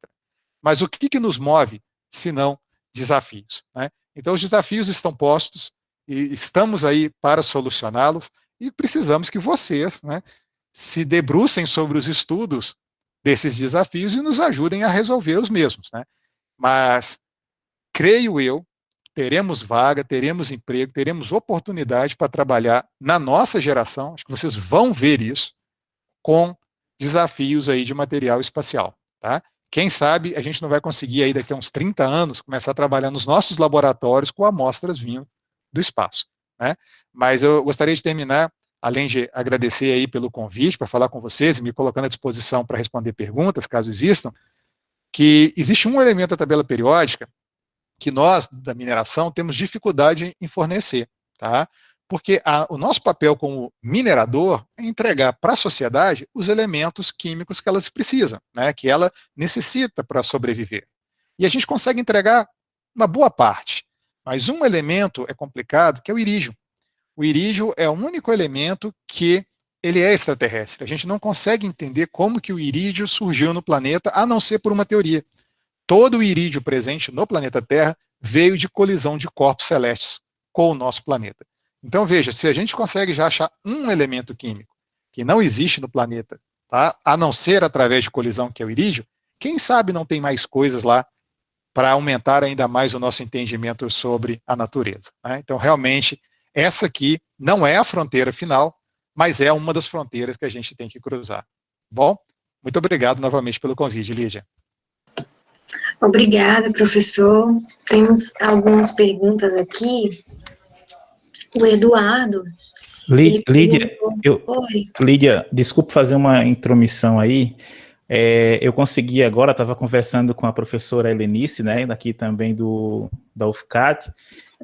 Mas o que nos move, se não desafios, né? Então, os desafios estão postos e estamos aí para solucioná-los e precisamos que vocês, né, se debrucem sobre os estudos desses desafios e nos ajudem a resolver os mesmos, né? Mas, creio eu, teremos vaga, teremos emprego, teremos oportunidade para trabalhar na nossa geração, acho que vocês vão ver isso, com desafios aí de material espacial, tá? Quem sabe a gente não vai conseguir aí daqui a uns 30 anos começar a trabalhar nos nossos laboratórios com amostras vindo do espaço, né? Mas eu gostaria de terminar, além de agradecer aí pelo convite para falar com vocês e me colocando à disposição para responder perguntas, caso existam, que existe um elemento da tabela periódica que nós, da mineração, temos dificuldade em fornecer, tá? Porque o nosso papel como minerador é entregar para a sociedade os elementos químicos que elas precisam, né, que ela necessita para sobreviver. E a gente consegue entregar uma boa parte, mas um elemento é complicado, que é o irídio. O irídio é o único elemento que ele é extraterrestre. A gente não consegue entender como que o irídio surgiu no planeta, a não ser por uma teoria. Todo o irídio presente no planeta Terra veio de colisão de corpos celestes com o nosso planeta. Então, veja, se a gente consegue já achar um elemento químico que não existe no planeta, tá? A não ser através de colisão, que é o irídio, quem sabe não tem mais coisas lá para aumentar ainda mais o nosso entendimento sobre a natureza, né? Então, realmente, essa aqui não é a fronteira final, mas é uma das fronteiras que a gente tem que cruzar. Bom, muito obrigado novamente pelo convite, Lídia. Obrigada, professor. Temos algumas perguntas aqui. O Eduardo, Lídia, Oi. Lídia, desculpe fazer uma intromissão aí. Eu consegui agora, estava conversando com a professora Helenice, né, daqui também da UFCAT,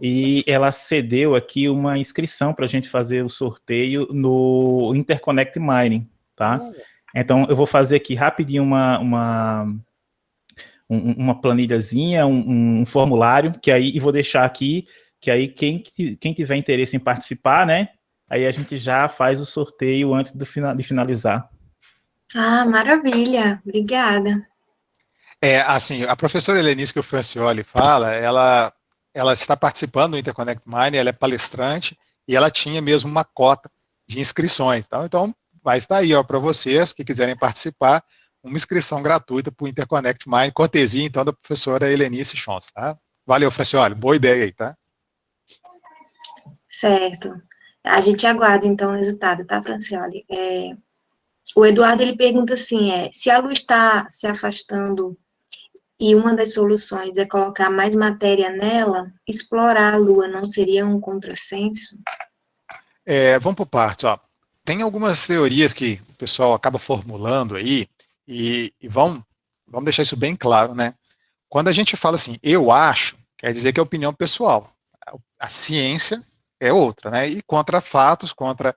e ela cedeu aqui uma inscrição para a gente fazer o sorteio no Interconnect Mining, tá? Então, eu vou fazer aqui rapidinho uma planilhazinha, um formulário, que aí, e vou deixar aqui, que aí quem tiver interesse em participar, né, aí a gente já faz o sorteio antes de finalizar. Ah, maravilha, obrigada. Assim, a professora Helenice que o Francioli fala, ela está participando do Interconnect Mine, ela é palestrante, e ela tinha mesmo uma cota de inscrições, tá? Então, vai estar aí, ó, para vocês que quiserem participar, uma inscrição gratuita para o Interconnect Mine, cortesia, então, da professora Helenice Schons, tá? Valeu, Francioli, boa ideia aí, tá? Certo. A gente aguarda, então, o resultado, tá, Francioli? O Eduardo, ele pergunta assim, se a Lua está se afastando e uma das soluções é colocar mais matéria nela, explorar a Lua não seria um contrassenso? Vamos por partes, ó. Tem algumas teorias que o pessoal acaba formulando aí, e vamos deixar isso bem claro, né? Quando a gente fala assim, eu acho, quer dizer que é opinião pessoal. A ciência é outra, né? E contra fatos, contra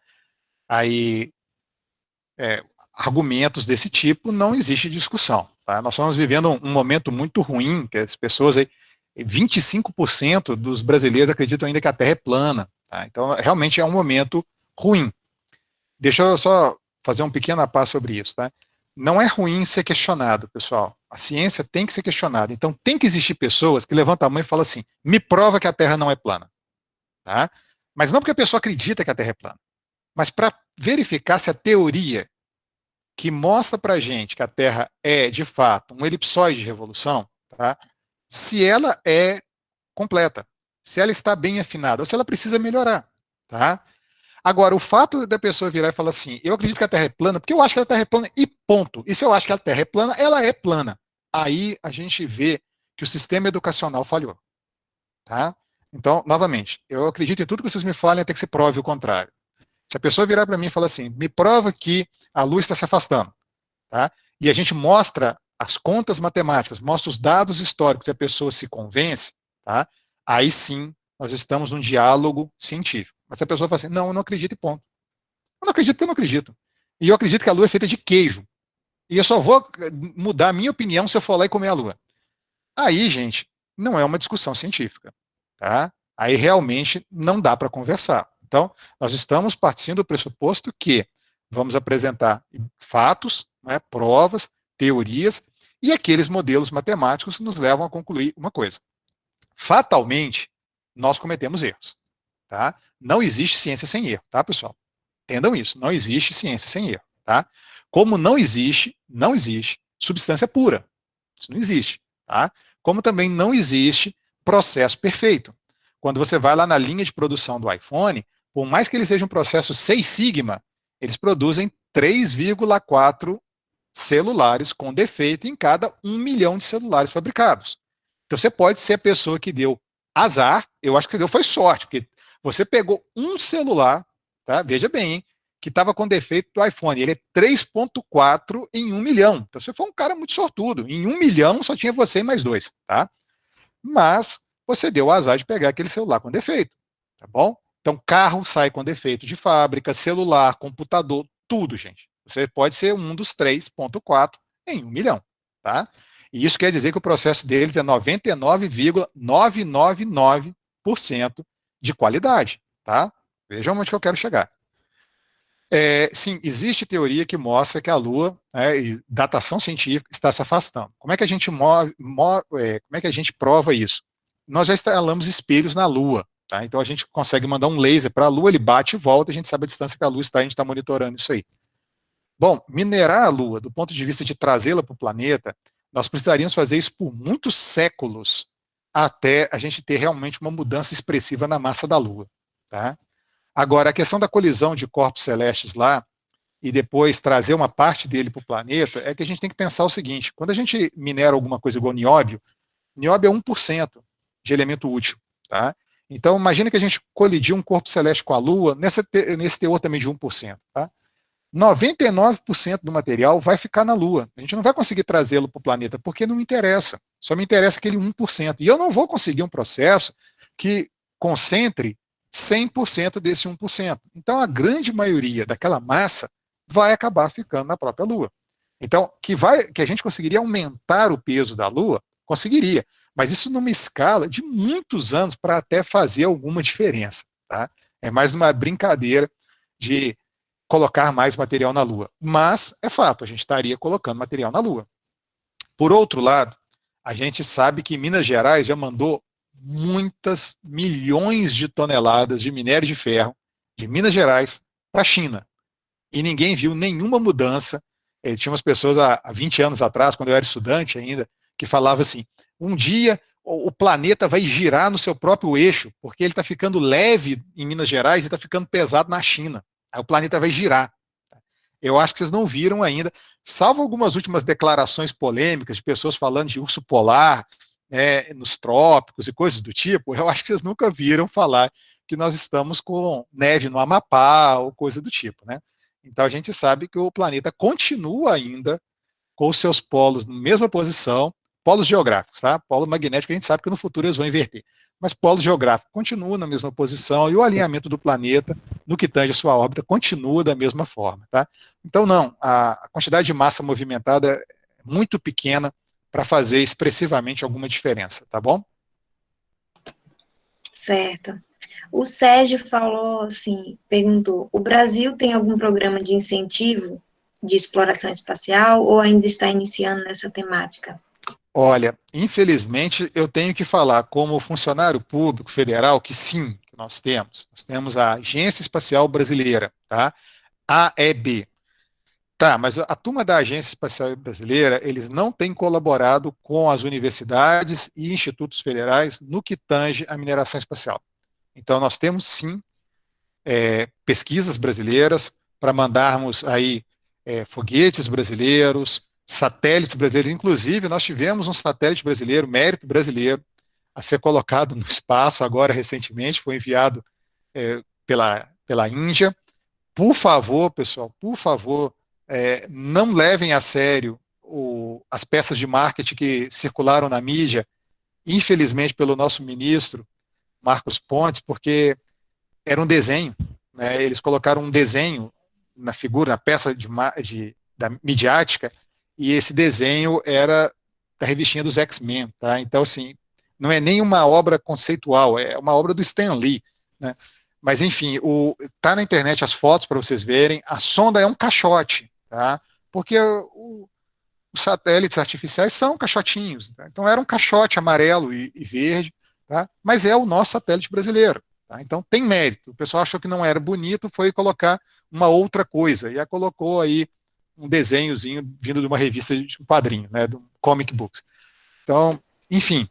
aí argumentos desse tipo, não existe discussão, tá? Nós estamos vivendo um momento muito ruim, que as pessoas aí, 25% dos brasileiros acreditam ainda que a Terra é plana, tá? Então, realmente é um momento ruim. Deixa eu só fazer um pequeno passo sobre isso, tá? Não é ruim ser questionado, pessoal. A ciência tem que ser questionada. Então, tem que existir pessoas que levantam a mão e falam assim, me prova que a Terra não é plana, tá? Mas não porque a pessoa acredita que a Terra é plana, mas para verificar se a teoria que mostra para a gente que a Terra é, de fato, um elipsoide de revolução, tá? Se ela é completa, se ela está bem afinada, ou se ela precisa melhorar, tá? Agora, o fato da pessoa virar e falar assim, eu acredito que a Terra é plana, porque eu acho que a Terra é plana e ponto. E se eu acho que a Terra é plana, ela é plana. Aí a gente vê que o sistema educacional falhou, tá? Então, novamente, eu acredito em tudo que vocês me falem até que se prove o contrário. Se a pessoa virar para mim e falar assim, me prova que a Lua está se afastando, tá? E a gente mostra as contas matemáticas, mostra os dados históricos e a pessoa se convence, tá? Aí sim nós estamos num diálogo científico. Mas se a pessoa fala assim, não, eu não acredito e ponto. Eu não acredito porque eu não acredito. E eu acredito que a Lua é feita de queijo. E eu só vou mudar a minha opinião se eu for lá e comer a Lua. Aí, gente, não é uma discussão científica, tá? Aí realmente não dá para conversar. Então, nós estamos partindo do pressuposto que vamos apresentar fatos, né, provas, teorias, e aqueles modelos matemáticos nos levam a concluir uma coisa. Fatalmente, nós cometemos erros, tá? Não existe ciência sem erro, tá, pessoal? Entendam isso, não existe ciência sem erro, tá? Como não existe substância pura. Isso não existe, tá? Como também não existe processo perfeito. Quando você vai lá na linha de produção do iPhone, por mais que ele seja um processo 6 sigma, eles produzem 3,4 celulares com defeito em cada 1 milhão de celulares fabricados. Então você pode ser a pessoa que deu azar, eu acho que você deu foi sorte, porque você pegou um celular, tá? Veja bem, hein, que estava com defeito do iPhone, ele é 3,4 em 1 milhão. Então você foi um cara muito sortudo. Em 1 milhão só tinha você e mais dois, tá? Mas você deu o azar de pegar aquele celular com defeito, tá bom? Então carro sai com defeito de fábrica, celular, computador, tudo, gente. Você pode ser um dos 3,4 em 1 milhão, tá? E isso quer dizer que o processo deles é 99,999% de qualidade, tá? Vejam onde que eu quero chegar. Sim, existe teoria que mostra que a Lua, né, e datação científica, está se afastando. Como é que a gente como é que a gente prova isso? Nós já instalamos espelhos na Lua, tá? Então a gente consegue mandar um laser para a Lua, ele bate e volta, a gente sabe a distância que a Lua está, a gente está monitorando isso aí. Bom, minerar a Lua, do ponto de vista de trazê-la para o planeta, nós precisaríamos fazer isso por muitos séculos até a gente ter realmente uma mudança expressiva na massa da Lua, tá? Agora, a questão da colisão de corpos celestes lá, e depois trazer uma parte dele para o planeta, é que a gente tem que pensar o seguinte, quando a gente minera alguma coisa igual nióbio é 1% de elemento útil, tá? Então, imagina que a gente colidir um corpo celeste com a Lua, nesse teor também de 1%, tá? 99% do material vai ficar na Lua. A gente não vai conseguir trazê-lo para o planeta, porque não me interessa. Só me interessa aquele 1%. E eu não vou conseguir um processo que concentre 100% desse 1%. Então, a grande maioria daquela massa vai acabar ficando na própria Lua. Então, que a gente conseguiria aumentar o peso da Lua, conseguiria. Mas isso numa escala de muitos anos para até fazer alguma diferença, tá? É mais uma brincadeira de colocar mais material na Lua. Mas, é fato, a gente estaria colocando material na Lua. Por outro lado, a gente sabe que Minas Gerais já mandou muitas milhões de toneladas de minério de ferro de Minas Gerais para a China. E ninguém viu nenhuma mudança. Tinha umas pessoas há 20 anos atrás, quando eu era estudante ainda, que falavam assim, um dia o planeta vai girar no seu próprio eixo, porque ele está ficando leve em Minas Gerais e está ficando pesado na China. Aí o planeta vai girar. Eu acho que vocês não viram ainda, salvo algumas últimas declarações polêmicas de pessoas falando de urso polar, nos trópicos e coisas do tipo, eu acho que vocês nunca viram falar que nós estamos com neve no Amapá ou coisa do tipo, né? Então a gente sabe que o planeta continua ainda com os seus polos na mesma posição, polos geográficos, tá? Polo magnético a gente sabe que no futuro eles vão inverter, mas polo geográfico continua na mesma posição e o alinhamento do planeta no que tange a sua órbita continua da mesma forma, tá? Então não, a quantidade de massa movimentada é muito pequena para fazer expressivamente alguma diferença, tá bom? Certo. O Sérgio falou assim, perguntou, o Brasil tem algum programa de incentivo de exploração espacial ou ainda está iniciando nessa temática? Olha, infelizmente eu tenho que falar como funcionário público federal que sim, que nós temos. Nós temos a Agência Espacial Brasileira, tá? AEB. Tá, mas a turma da Agência Espacial Brasileira, eles não têm colaborado com as universidades e institutos federais no que tange a mineração espacial. Então nós temos sim pesquisas brasileiras para mandarmos aí foguetes brasileiros, satélites brasileiros, inclusive nós tivemos um satélite brasileiro, mérito brasileiro, a ser colocado no espaço agora recentemente, foi enviado pela Índia, por favor, pessoal, por favor, não levem a sério as peças de marketing que circularam na mídia, infelizmente pelo nosso ministro, Marcos Pontes, porque era um desenho, né? Eles colocaram um desenho na figura, na peça da midiática, e esse desenho era da revistinha dos X-Men, tá? Então, assim, não é nem uma obra conceitual, é uma obra do Stan Lee, né? Mas, enfim, tá na internet as fotos para vocês verem, a sonda é um caixote, tá? Porque os satélites artificiais são caixotinhos, tá? Então era um caixote amarelo e verde, tá? Mas é o nosso satélite brasileiro, tá? Então tem mérito. O pessoal achou que não era bonito, foi colocar uma outra coisa, e colocou aí um desenhozinho vindo de uma revista de um quadrinho, né, do Comic Books. Então, enfim,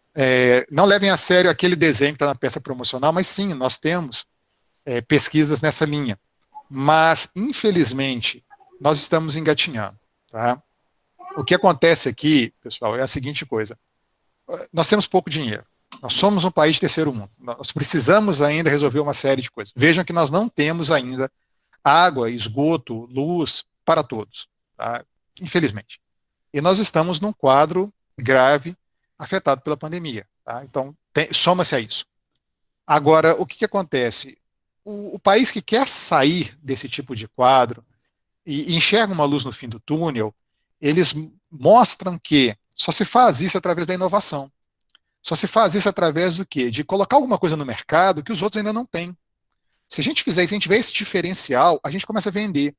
não levem a sério aquele desenho que está na peça promocional, mas sim, nós temos pesquisas nessa linha. Mas, infelizmente, nós estamos engatinhando, tá? O que acontece aqui, pessoal, é a seguinte coisa. Nós temos pouco dinheiro. Nós somos um país de terceiro mundo. Nós precisamos ainda resolver uma série de coisas. Vejam que nós não temos ainda água, esgoto, luz para todos, tá? Infelizmente. E nós estamos num quadro grave, afetado pela pandemia, tá? Então, soma-se a isso. Agora, o que acontece? O país que quer sair desse tipo de quadro e enxerga uma luz no fim do túnel, eles mostram que só se faz isso através da inovação. Só se faz isso através do quê? De colocar alguma coisa no mercado que os outros ainda não têm. Se a gente fizer isso, se a gente tiver esse diferencial, a gente começa a vender.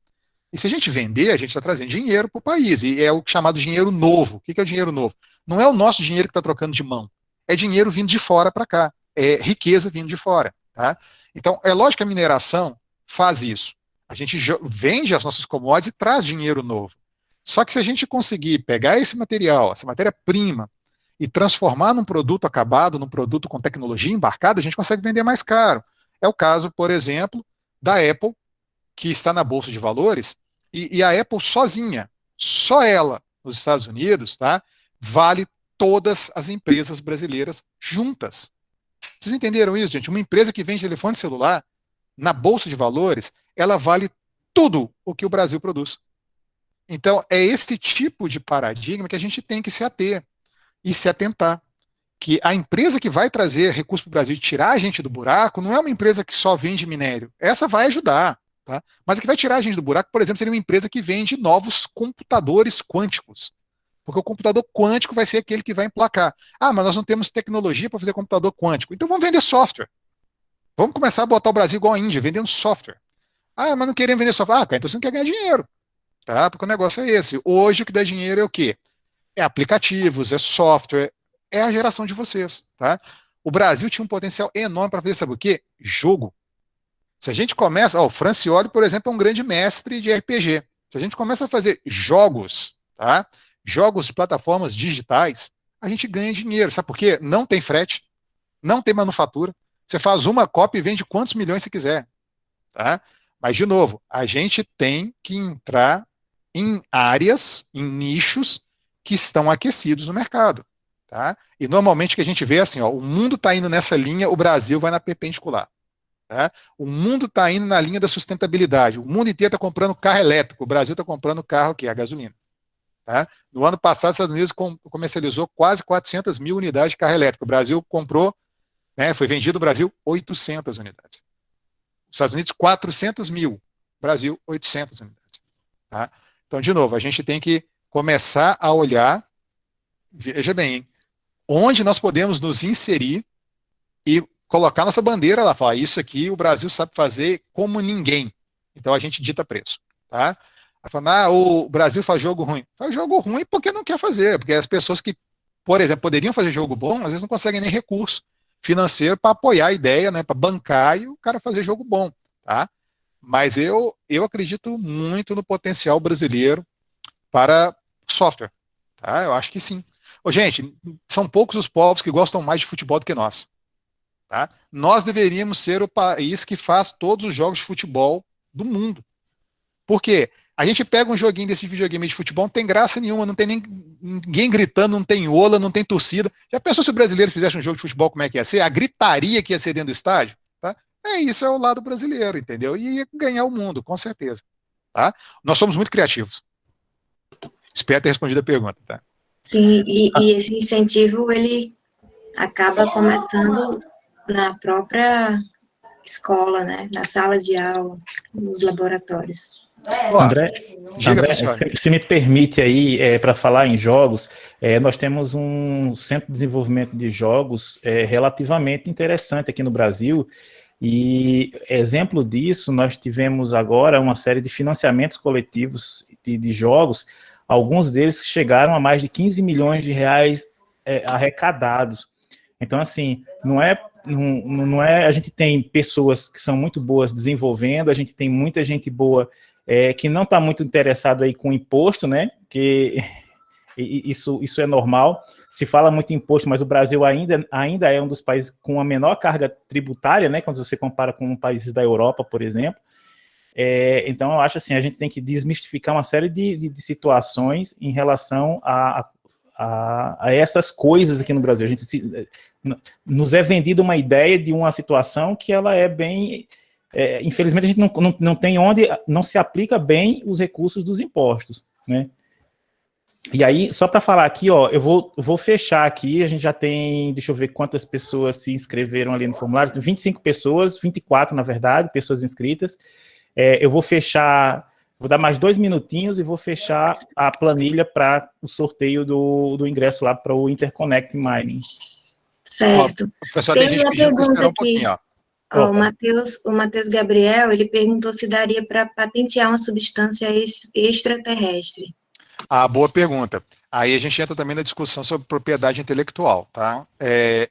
E se a gente vender, a gente está trazendo dinheiro para o país. E é o chamado dinheiro novo. O que é o dinheiro novo? Não é o nosso dinheiro que está trocando de mão. É dinheiro vindo de fora para cá. É riqueza vindo de fora. Tá? Então, é lógico que a mineração faz isso. A gente vende as nossas commodities e traz dinheiro novo. Só que se a gente conseguir pegar esse material, essa matéria-prima, e transformar num produto acabado, num produto com tecnologia embarcada, a gente consegue vender mais caro. É o caso, por exemplo, da Apple, que está na Bolsa de Valores, e a Apple sozinha, só ela, nos Estados Unidos, tá, vale todas as empresas brasileiras juntas. Vocês entenderam isso, gente? Uma empresa que vende telefone celular, na Bolsa de Valores, ela vale tudo o que o Brasil produz. Então, é esse tipo de paradigma que a gente tem que se ater e se atentar. Que a empresa que vai trazer recurso para o Brasil e tirar a gente do buraco não é uma empresa que só vende minério. Essa vai ajudar, tá? Mas a que vai tirar a gente do buraco, por exemplo, seria uma empresa que vende novos computadores quânticos. Porque o computador quântico vai ser aquele que vai emplacar. Ah, mas nós não temos tecnologia para fazer computador quântico. Então vamos vender software. Vamos começar a botar o Brasil igual a Índia, vendendo software. Ah, mas não queremos vender software. Ah, cara, então você não quer ganhar dinheiro. Tá? Porque o negócio é esse. Hoje o que dá dinheiro é o quê? É aplicativos, é software, é a geração de vocês. Tá? O Brasil tinha um potencial enorme para fazer, sabe o quê? Jogo. Se a gente começa, o Francioli, por exemplo, é um grande mestre de RPG. Se a gente começa a fazer jogos, tá? Jogos de plataformas digitais, a gente ganha dinheiro. Sabe por quê? Não tem frete, não tem manufatura. Você faz uma cópia e vende quantos milhões você quiser. Tá? Mas, de novo, a gente tem que entrar em áreas, em nichos que estão aquecidos no mercado. Tá? E normalmente o que a gente vê é assim, o mundo está indo nessa linha, o Brasil vai na perpendicular. Tá? O mundo está indo na linha da sustentabilidade. O mundo inteiro está comprando carro elétrico, o Brasil está comprando carro que é a gasolina. Tá? No ano passado, os Estados Unidos comercializou quase 400 mil unidades de carro elétrico. O Brasil comprou, né, foi vendido no Brasil 800 unidades. Os Estados Unidos, 400 mil. Brasil, 800 unidades. Tá? Então, de novo, a gente tem que começar a olhar, veja bem, hein, onde nós podemos nos inserir e colocar nossa bandeira lá, falar, isso aqui o Brasil sabe fazer como ninguém. Então, a gente dita preço. Tá? Falando, o Brasil faz jogo ruim. Faz jogo ruim porque não quer fazer, porque as pessoas que, por exemplo, poderiam fazer jogo bom, às vezes não conseguem nem recurso financeiro para apoiar a ideia, né, para bancar e o cara fazer jogo bom, tá? Mas eu acredito muito no potencial brasileiro para software, tá? Eu acho que sim. Gente, são poucos os povos que gostam mais de futebol do que nós, tá? Nós deveríamos ser o país que faz todos os jogos de futebol do mundo. Por quê? A gente pega um joguinho desse videogame de futebol, não tem graça nenhuma, não tem ninguém gritando, não tem ola, não tem torcida. Já pensou se o brasileiro fizesse um jogo de futebol, como é que ia ser? A gritaria que ia ser dentro do estádio? Tá? Isso é o lado brasileiro, entendeu? E ia ganhar o mundo, com certeza. Tá? Nós somos muito criativos. Espero ter respondido a pergunta, tá? Sim, e esse incentivo, ele acaba começando na própria escola, né? Na sala de aula, nos laboratórios. André, diga, se me permite aí, para falar em jogos, nós temos um centro de desenvolvimento de jogos relativamente interessante aqui no Brasil, e exemplo disso, nós tivemos agora uma série de financiamentos coletivos de jogos, alguns deles chegaram a mais de 15 milhões de reais arrecadados. Então, assim, não é, a gente tem pessoas que são muito boas desenvolvendo, a gente tem muita gente boa que não está muito interessado aí com imposto, né? Que isso é normal. Se fala muito em imposto, mas o Brasil ainda é um dos países com a menor carga tributária, né? Quando você compara com países da Europa, por exemplo. Então, eu acho assim, a gente tem que desmistificar uma série de situações em relação a essas coisas aqui no Brasil. Nos é vendida uma ideia de uma situação que ela é bem... infelizmente, a gente não tem onde, não se aplica bem os recursos dos impostos, né? E aí, só para falar aqui, ó, eu vou fechar aqui, a gente já tem, deixa eu ver quantas pessoas se inscreveram ali no formulário, 25 pessoas, 24, na verdade, pessoas inscritas. Eu vou fechar, vou dar mais 2 minutinhos e vou fechar a planilha para o sorteio do ingresso lá para o Interconnect Mining. Certo. Pessoal, tem gente pedindo para esperar um pouquinho, ó. O Matheus Gabriel, ele perguntou se daria para patentear uma substância extraterrestre. Boa pergunta. Aí a gente entra também na discussão sobre propriedade intelectual, tá?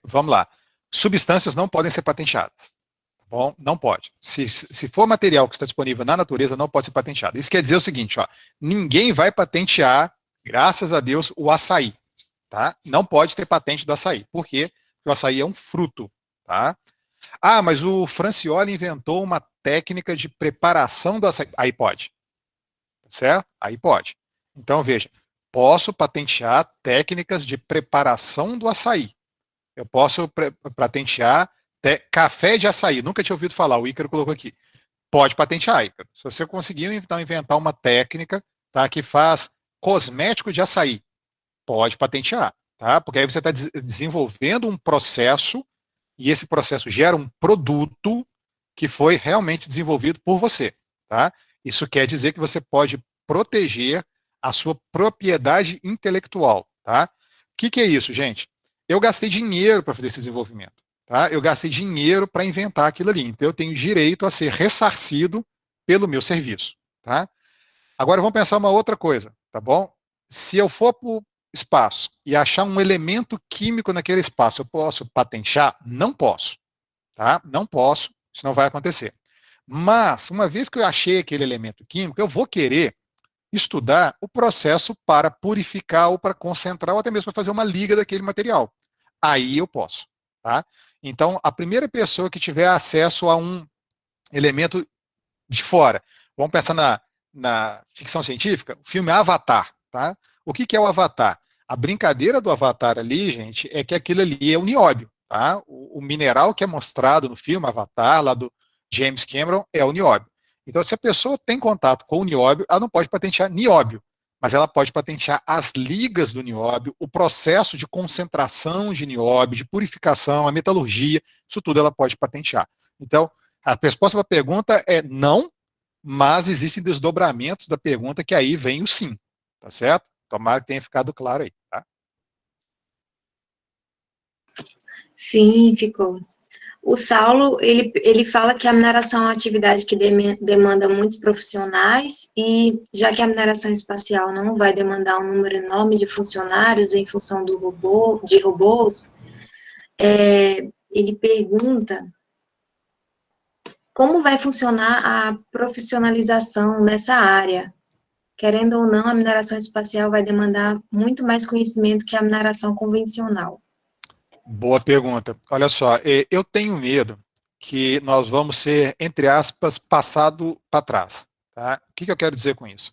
Vamos lá. Substâncias não podem ser patenteadas, tá bom? Não pode. Se for material que está disponível na natureza, não pode ser patenteado. Isso quer dizer o seguinte, ó, ninguém vai patentear, graças a Deus, o açaí, tá? Não pode ter patente do açaí. Por quê? Porque o açaí é um fruto, tá? Mas o Francioli inventou uma técnica de preparação do açaí. Aí pode. Certo? Aí pode. Então, veja, posso patentear técnicas de preparação do açaí. Eu posso patentear café de açaí. Nunca tinha ouvido falar, o Ícaro colocou aqui. Pode patentear, Ícaro. Se você conseguir, então, inventar uma técnica, tá, que faz cosmético de açaí, pode patentear, tá? Porque aí você está desenvolvendo um processo e esse processo gera um produto que foi realmente desenvolvido por você, tá? Isso quer dizer que você pode proteger a sua propriedade intelectual, tá? O que é isso, gente? Eu gastei dinheiro para fazer esse desenvolvimento, tá? Eu gastei dinheiro para inventar aquilo ali, então eu tenho direito a ser ressarcido pelo meu serviço, tá? Agora vamos pensar uma outra coisa, tá bom? Se eu for para o espaço e achar um elemento químico naquele espaço, eu posso patentear? Não posso, tá? Não posso, isso não vai acontecer. Mas, uma vez que eu achei aquele elemento químico, eu vou querer estudar o processo para purificar ou para concentrar ou até mesmo para fazer uma liga daquele material. Aí eu posso, tá? Então, a primeira pessoa que tiver acesso a um elemento de fora, vamos pensar na ficção científica, o filme Avatar, tá? O que é o Avatar? A brincadeira do Avatar ali, gente, é que aquilo ali é o nióbio, tá? O mineral que é mostrado no filme Avatar, lá do James Cameron, é o nióbio. Então, se a pessoa tem contato com o nióbio, ela não pode patentear nióbio, mas ela pode patentear as ligas do nióbio, o processo de concentração de nióbio, de purificação, a metalurgia, isso tudo ela pode patentear. Então, a resposta para a pergunta é não, mas existem desdobramentos da pergunta que aí vem o sim, tá certo? Tomara que tenha ficado claro aí, tá? Sim, ficou. O Saulo, ele fala que a mineração é uma atividade que demanda muitos profissionais e, já que a mineração espacial não vai demandar um número enorme de funcionários em função de robôs, ele pergunta como vai funcionar a profissionalização nessa área. Querendo ou não, a mineração espacial vai demandar muito mais conhecimento que a mineração convencional. Boa pergunta. Olha só, eu tenho medo que nós vamos ser, entre aspas, passado para trás. Tá? O que eu quero dizer com isso?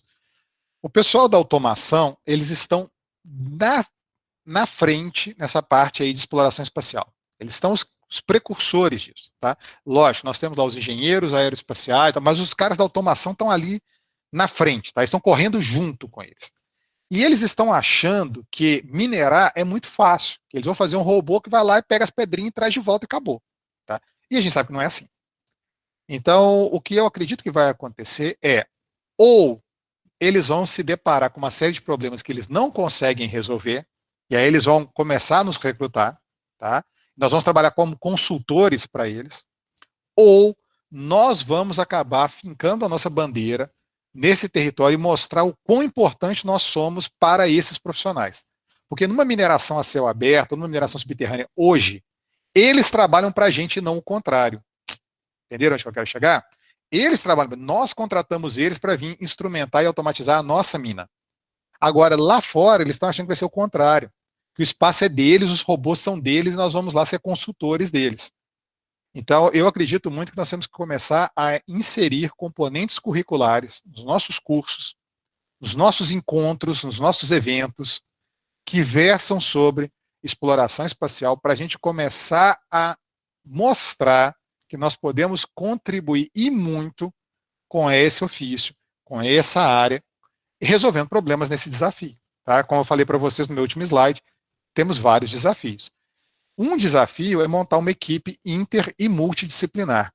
O pessoal da automação, eles estão na frente nessa parte aí de exploração espacial. Eles estão os precursores disso, tá? Lógico, nós temos lá os engenheiros aeroespaciais, mas os caras da automação estão ali na frente, tá? Estão correndo junto com eles. E eles estão achando que minerar é muito fácil, que eles vão fazer um robô que vai lá e pega as pedrinhas e traz de volta e acabou, tá? E a gente sabe que não é assim. Então, o que eu acredito que vai acontecer é, ou eles vão se deparar com uma série de problemas que eles não conseguem resolver, e aí eles vão começar a nos recrutar, tá? Nós vamos trabalhar como consultores para eles, ou nós vamos acabar fincando a nossa bandeira nesse território e mostrar o quão importante nós somos para esses profissionais. Porque numa mineração a céu aberto, numa mineração subterrânea, hoje, eles trabalham para a gente e não o contrário. Entenderam onde eu quero chegar? Eles trabalham, nós contratamos eles para vir instrumentar e automatizar a nossa mina. Agora, lá fora, eles estão achando que vai ser o contrário, que o espaço é deles, os robôs são deles, e nós vamos lá ser consultores deles. Então, eu acredito muito que nós temos que começar a inserir componentes curriculares nos nossos cursos, nos nossos encontros, nos nossos eventos, que versam sobre exploração espacial, para a gente começar a mostrar que nós podemos contribuir e muito com esse ofício, com essa área, e resolvendo problemas nesse desafio. Tá? Como eu falei para vocês no meu último slide, temos vários desafios. Um desafio é montar uma equipe inter e multidisciplinar.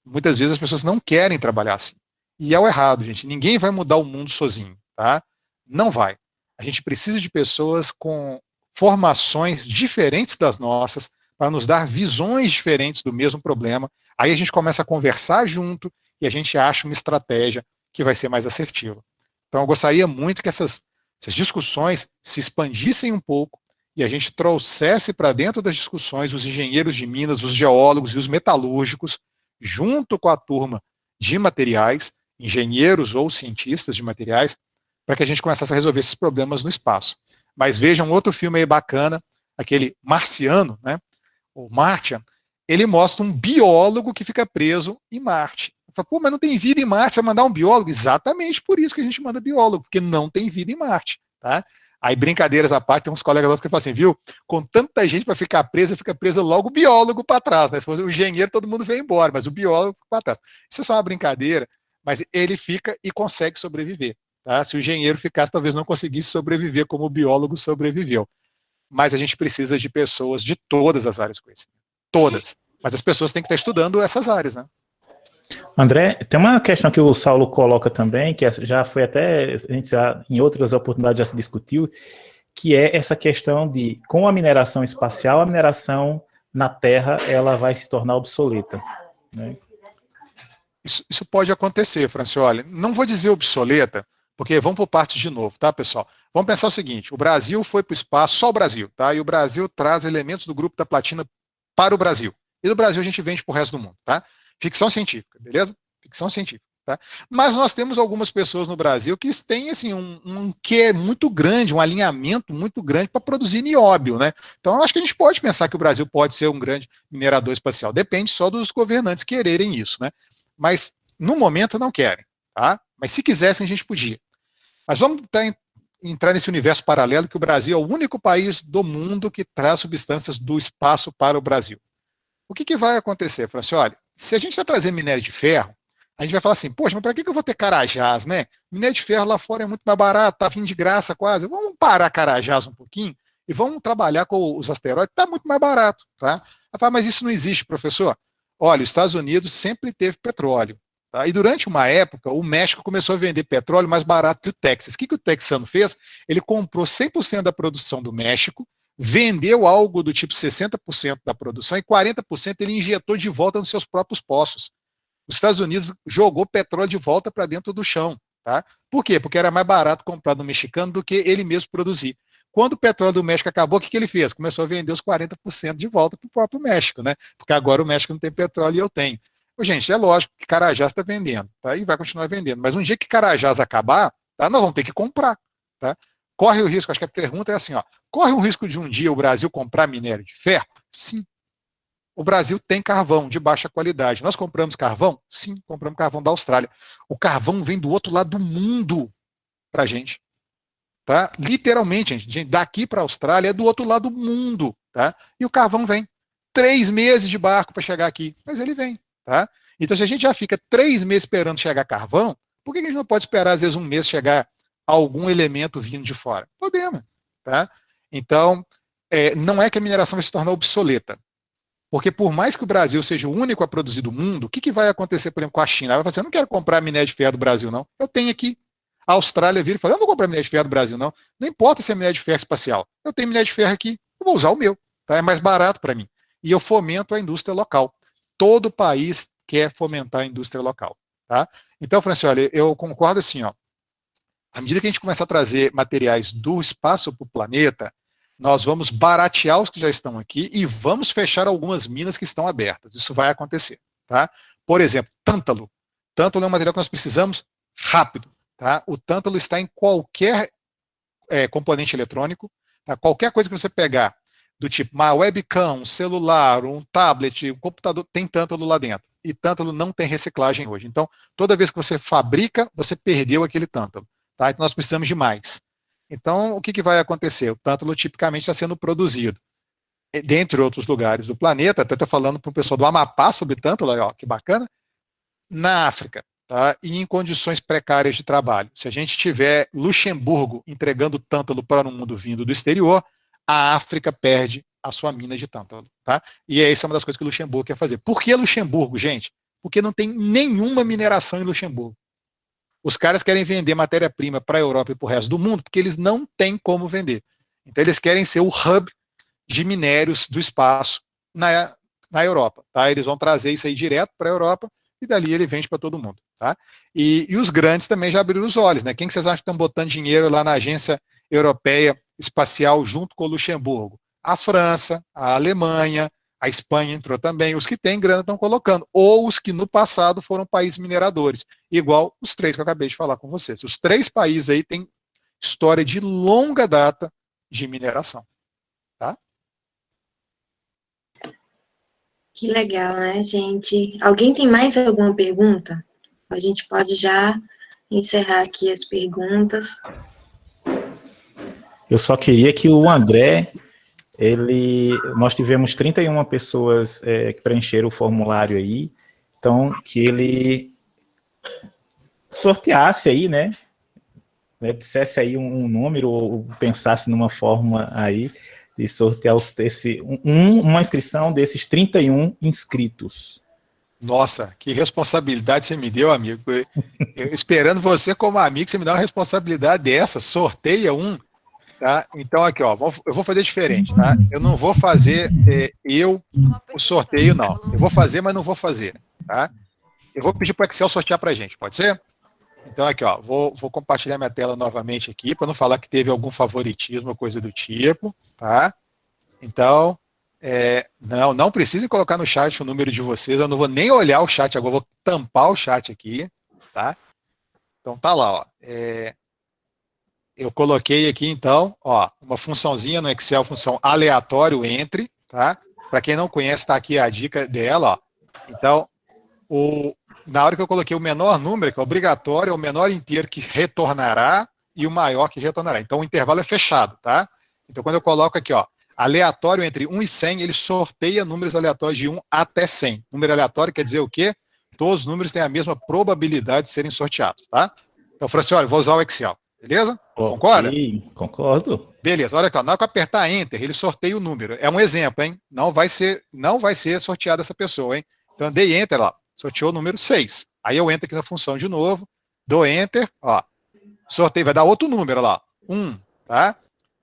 Muitas vezes as pessoas não querem trabalhar assim. E é o errado, gente. Ninguém vai mudar o mundo sozinho, tá? Não vai. A gente precisa de pessoas com formações diferentes das nossas, para nos dar visões diferentes do mesmo problema. Aí a gente começa a conversar junto e a gente acha uma estratégia que vai ser mais assertiva. Então eu gostaria muito que essas discussões se expandissem um pouco e a gente trouxesse para dentro das discussões os engenheiros de minas, os geólogos e os metalúrgicos, junto com a turma de materiais, engenheiros ou cientistas de materiais, para que a gente começasse a resolver esses problemas no espaço. Mas vejam outro filme aí bacana, aquele Marciano, né? O Martian, ele mostra um biólogo que fica preso em Marte. Fala, pô, mas não tem vida em Marte, vai mandar um biólogo? Exatamente por isso que a gente manda biólogo, porque não tem vida em Marte, tá? Aí, brincadeiras à parte, tem uns colegas nossos que falam assim, viu, com tanta gente para fica presa logo o biólogo para trás, né? Se fosse o engenheiro, todo mundo vem embora, mas o biólogo para trás. Isso é só uma brincadeira, mas ele fica e consegue sobreviver, tá? Se o engenheiro ficasse, talvez não conseguisse sobreviver como o biólogo sobreviveu. Mas a gente precisa de pessoas de todas as áreas de conhecimento. Todas. Mas as pessoas têm que estar estudando essas áreas, né? André, tem uma questão que o Saulo coloca também, que já foi até, a gente já, em outras oportunidades já se discutiu, que é essa questão de, com a mineração espacial, a mineração na Terra, ela vai se tornar obsoleta, né? Isso pode acontecer, Francioli. Não vou dizer obsoleta, porque vamos por partes de novo, tá, pessoal? Vamos pensar o seguinte, o Brasil foi para o espaço, só o Brasil, tá? E o Brasil traz elementos do grupo da platina para o Brasil. E do Brasil a gente vende para o resto do mundo, tá? Ficção científica, beleza? Ficção científica, tá? Mas nós temos algumas pessoas no Brasil que têm, assim, um quê muito grande, um alinhamento muito grande para produzir nióbio, né? Então, eu acho que a gente pode pensar que o Brasil pode ser um grande minerador espacial. Depende só dos governantes quererem isso, né? Mas, no momento, não querem, tá? Mas se quisessem, a gente podia. Mas vamos entrar nesse universo paralelo que o Brasil é o único país do mundo que traz substâncias do espaço para o Brasil. O que vai acontecer, Francioli? Se a gente vai trazer minério de ferro, a gente vai falar assim, poxa, mas para que eu vou ter Carajás, né? Minério de ferro lá fora é muito mais barato, tá vindo de graça quase. Vamos parar Carajás um pouquinho e vamos trabalhar com os asteroides, tá muito mais barato, tá? Vai falar, mas isso não existe, professor. Olha, os Estados Unidos sempre teve petróleo. Tá? E durante uma época, o México começou a vender petróleo mais barato que o Texas. O que o texano fez? Ele comprou 100% da produção do México, vendeu algo do tipo 60% da produção e 40% ele injetou de volta nos seus próprios poços. Os Estados Unidos jogou petróleo de volta para dentro do chão. Tá? Por quê? Porque era mais barato comprar do mexicano do que ele mesmo produzir. Quando o petróleo do México acabou, o que ele fez? Começou a vender os 40% de volta para o próprio México, né? Porque agora o México não tem petróleo e eu tenho. Gente, é lógico que Carajás está vendendo, tá? E vai continuar vendendo. Mas um dia que Carajás acabar, tá? Nós vamos ter que comprar, tá? Corre o risco, acho que a pergunta é assim, ó, corre o risco de um dia o Brasil comprar minério de ferro? Sim. O Brasil tem carvão de baixa qualidade. Nós compramos carvão? Sim, compramos carvão da Austrália. O carvão vem do outro lado do mundo para a gente. Tá? Literalmente, gente, daqui para a Austrália é do outro lado do mundo. Tá? E o carvão vem. 3 meses de barco para chegar aqui, mas ele vem, tá? Então, se a gente já fica 3 meses esperando chegar carvão, por que a gente não pode esperar, às vezes, 1 mês chegar algum elemento vindo de fora? Podemos, tá? Então, não é que a mineração vai se tornar obsoleta, porque por mais que o Brasil seja o único a produzir do mundo, o que vai acontecer, por exemplo, com a China? Ela vai falar assim, eu não quero comprar minério de ferro do Brasil, não. Eu tenho aqui. A Austrália vira e fala, eu não vou comprar minério de ferro do Brasil, não. Não importa se é minério de ferro espacial. Eu tenho minério de ferro aqui, eu vou usar o meu. Tá? É mais barato para mim. E eu fomento a indústria local. Todo país quer fomentar a indústria local. Tá? Então, Francisco, olha, eu concordo assim, ó. À medida que a gente começar a trazer materiais do espaço para o planeta, nós vamos baratear os que já estão aqui e vamos fechar algumas minas que estão abertas. Isso vai acontecer. Tá? Por exemplo, tântalo. Tântalo é um material que nós precisamos rápido. Tá? O tântalo está em qualquer componente eletrônico. Tá? Qualquer coisa que você pegar, do tipo uma webcam, um celular, um tablet, um computador, tem tântalo lá dentro. E tântalo não tem reciclagem hoje. Então, toda vez que você fabrica, você perdeu aquele tântalo. Tá? Então, nós precisamos de mais. Então, o que vai acontecer? O tântalo tipicamente está sendo produzido, dentre outros lugares do planeta, até estou falando para o pessoal do Amapá sobre tântalo, ó, que bacana, na África, tá? E em condições precárias de trabalho. Se a gente tiver Luxemburgo entregando tântalo para um mundo vindo do exterior, a África perde a sua mina de tântalo. Tá? E essa é uma das coisas que o Luxemburgo quer fazer. Por que Luxemburgo, gente? Porque não tem nenhuma mineração em Luxemburgo. Os caras querem vender matéria-prima para a Europa e para o resto do mundo, porque eles não têm como vender. Então, eles querem ser o hub de minérios do espaço na Europa. Tá? Eles vão trazer isso aí direto para a Europa e dali ele vende para todo mundo. Tá? E os grandes também já abriram os olhos. Né? Quem que vocês acham que estão botando dinheiro lá na Agência Europeia Espacial junto com o Luxemburgo? A França, a Alemanha, a Espanha entrou também. Os que têm grana estão colocando. Ou os que no passado foram países mineradores. Igual os 3 que eu acabei de falar com vocês. Os 3 países aí têm história de longa data de mineração. Tá? Que legal, né, gente? Alguém tem mais alguma pergunta? A gente pode já encerrar aqui as perguntas. Eu só queria que o André, nós tivemos 31 pessoas que preencheram o formulário aí, então que ele sorteasse aí, né, dissesse aí um número ou pensasse numa forma aí de sortear uma inscrição desses 31 inscritos. Nossa, que responsabilidade você me deu, amigo. Eu esperando você como amigo, você me dá uma responsabilidade dessa, sorteia um. Tá? Então, aqui, ó, eu vou fazer diferente, tá? Eu não vou fazer o sorteio, não. Eu vou fazer, mas não vou fazer, tá? Eu vou pedir para o Excel sortear para a gente, pode ser? Então, aqui, ó, vou compartilhar minha tela novamente aqui, para não falar que teve algum favoritismo ou coisa do tipo, tá? Então, não precisem colocar no chat o número de vocês, eu não vou nem olhar o chat agora, vou tampar o chat aqui, tá? Então, tá lá, ó. Eu coloquei aqui, então, ó, uma funçãozinha no Excel, função aleatório entre, tá? Para quem não conhece, tá aqui a dica dela, ó. Então, na hora que eu coloquei o menor número, que é obrigatório, é o menor inteiro que retornará e o maior que retornará. Então, o intervalo é fechado, tá? Então, quando eu coloco aqui, ó, aleatório entre 1 e 100, ele sorteia números aleatórios de 1 até 100. Número aleatório quer dizer o quê? Todos os números têm a mesma probabilidade de serem sorteados, tá? Então, Francisco, olha, vou usar o Excel. Beleza? Concorda? Concordo. Beleza, olha aqui, ó, na hora que eu apertar Enter, ele sorteia o número. É um exemplo, hein? Não vai ser sorteada essa pessoa, hein? Então eu dei Enter, ó, sorteou o número 6. Aí eu entro aqui na função de novo, dou Enter, ó, sorteio, vai dar outro número lá, 1, tá?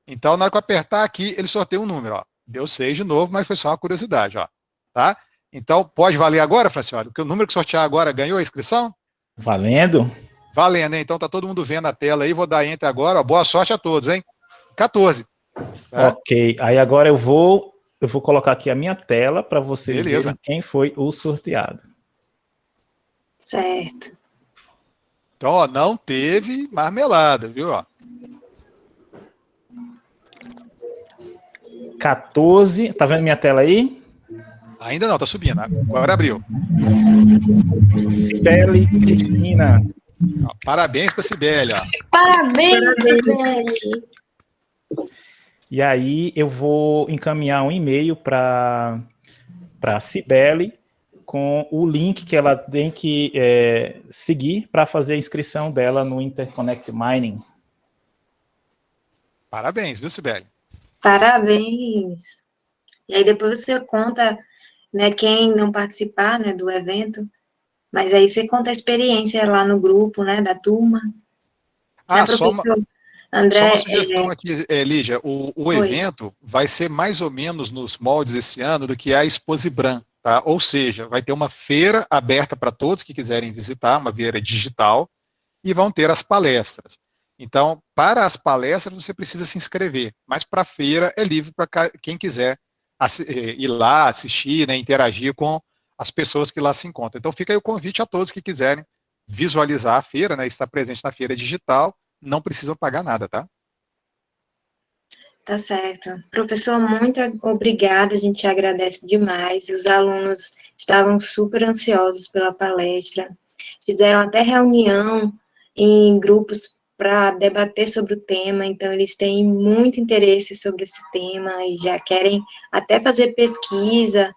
Então na hora que eu apertar aqui, ele sorteia um número, ó. Deu 6 de novo, mas foi só uma curiosidade, ó. Tá? Então pode valer agora, Francisco? Porque o número que sortear agora ganhou a inscrição? Valendo. Valendo, hein? Então tá todo mundo vendo a tela aí, vou dar Enter agora, ó. Boa sorte a todos, hein? 14. Tá? Ok, aí agora eu vou colocar aqui a minha tela para vocês Beleza. verem quem foi o sorteado. Certo. Então, ó, não teve marmelada, viu? Ó. 14, tá vendo minha tela aí? Ainda não, tá subindo. Agora abriu. Cibele Cristina. Ó, parabéns pra Cibele, ó. Parabéns, Cibele. E aí eu vou encaminhar um e-mail para para a Cibele com o link que ela tem que seguir para fazer a inscrição dela no Interconnect Mining. Parabéns, viu, Cibele? Parabéns! E aí depois você conta, né, quem não participar, né, do evento, mas aí você conta a experiência lá no grupo, né, da turma. Professor André... Só uma sugestão aqui, Lígia, o Oi. evento vai ser mais ou menos nos moldes esse ano do que a Exposibran, tá? Ou seja, vai ter uma feira aberta para todos que quiserem visitar, uma feira digital, e vão ter as palestras. Então, para as palestras você precisa se inscrever, mas para a feira é livre para quem quiser ir lá, assistir, né, interagir com as pessoas que lá se encontram. Então fica aí o convite a todos que quiserem visualizar a feira, né, estar presente na feira digital, não precisam pagar nada, tá? Tá certo. Professor, muito obrigada, a gente agradece demais. Os alunos estavam super ansiosos pela palestra, fizeram até reunião em grupos para debater sobre o tema, então eles têm muito interesse sobre esse tema e já querem até fazer pesquisa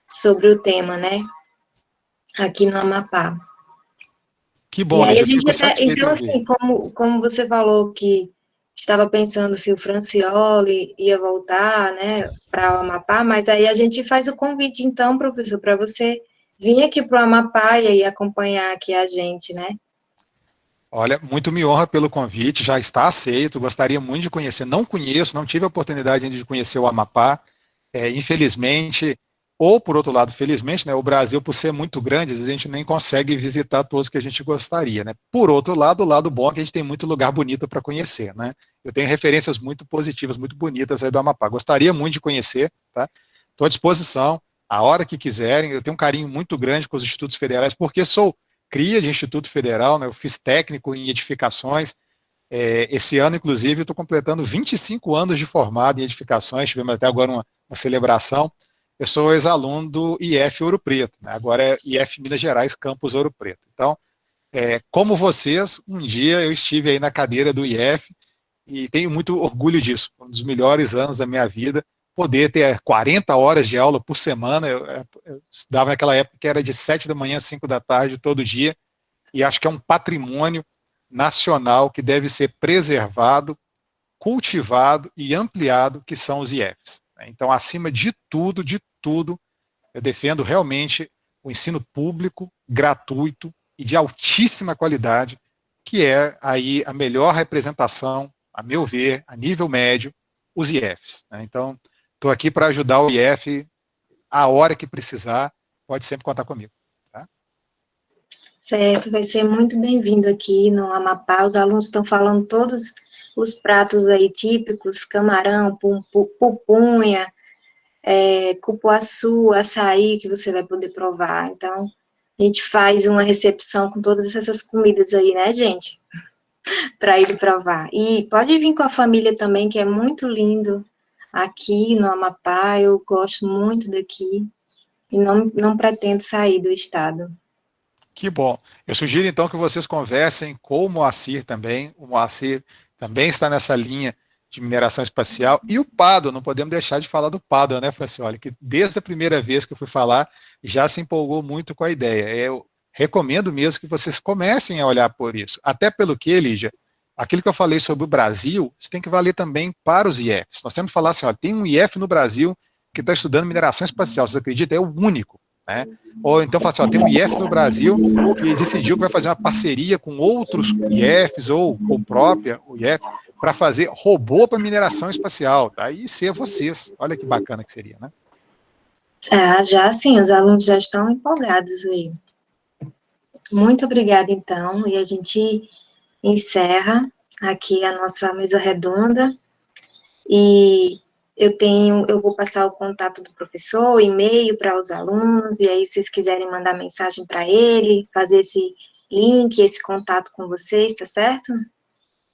sobre o tema, né, aqui no Amapá. Que bom, E aí a Lígia, gente fico até, satisfeito então em ouvir. assim, como você falou que estava pensando se o Francioli ia voltar, né, para o Amapá, mas aí a gente faz o convite então, professor, para você vir aqui para o Amapá e aí acompanhar aqui a gente, né? Olha, muito me honra pelo convite, já está aceito, gostaria muito de conhecer, não conheço, não tive a oportunidade ainda de conhecer o Amapá, infelizmente, ou por outro lado, felizmente, né, o Brasil, por ser muito grande, às vezes a gente nem consegue visitar todos que a gente gostaria, né? Por outro lado, o lado bom é que a gente tem muito lugar bonito para conhecer, né? Eu tenho referências muito positivas, muito bonitas aí do Amapá, gostaria muito de conhecer, tá? Estou à disposição, a hora que quiserem, eu tenho um carinho muito grande com os institutos federais, porque sou cria de Instituto Federal, né? Eu fiz técnico em edificações, esse ano, inclusive, eu estou completando 25 anos de formado em edificações, tivemos até agora uma celebração. Eu sou ex-aluno do IF Ouro Preto, né? Agora é IF Minas Gerais, Campus Ouro Preto. Então, como vocês, um dia eu estive aí na cadeira do IF e tenho muito orgulho disso, um dos melhores anos da minha vida, poder ter 40 horas de aula por semana, eu estudava naquela época que era de 7 da manhã a 5 da tarde, todo dia, e acho que é um patrimônio nacional que deve ser preservado, cultivado e ampliado, que são os IFs. Então, acima de tudo, eu defendo realmente o ensino público, gratuito e de altíssima qualidade, que é aí a melhor representação, a meu ver, a nível médio, os IFs. Então, estou aqui para ajudar o IF a hora que precisar, pode sempre contar comigo. Tá? Certo, vai ser muito bem-vindo aqui no Amapá. Os alunos estão falando todos os pratos aí típicos, camarão, pupunha, cupuaçu, açaí, que você vai poder provar. Então, a gente faz uma recepção com todas essas comidas aí, né, gente? Para ele provar. E pode vir com a família também, que é muito lindo aqui no Amapá. Eu gosto muito daqui e não pretendo sair do estado. Que bom. Eu sugiro, então, que vocês conversem com o Moacir também. O Moacir também está nessa linha de mineração espacial. E o Pádua, não podemos deixar de falar do Pádua, né, Francioli? Que desde a primeira vez que eu fui falar, já se empolgou muito com a ideia. Eu recomendo mesmo que vocês comecem a olhar por isso. Até pelo que, Lígia, aquilo que eu falei sobre o Brasil, isso tem que valer também para os IFs. Nós temos que falar assim, ó, tem um IF no Brasil que está estudando mineração espacial. Você acredita? É o único. Né? Ou então fala assim, ó, tem um IF no Brasil que decidiu que vai fazer uma parceria com outros IFs ou própria o IF para fazer robô para mineração espacial, tá? E ser vocês. Olha que bacana que seria, né? Já sim, os alunos já estão empolgados aí. Muito obrigada, então, e a gente encerra aqui a nossa mesa redonda, e eu vou passar o contato do professor, o e-mail para os alunos, e aí se vocês quiserem mandar mensagem para ele, fazer esse link, esse contato com vocês, tá certo?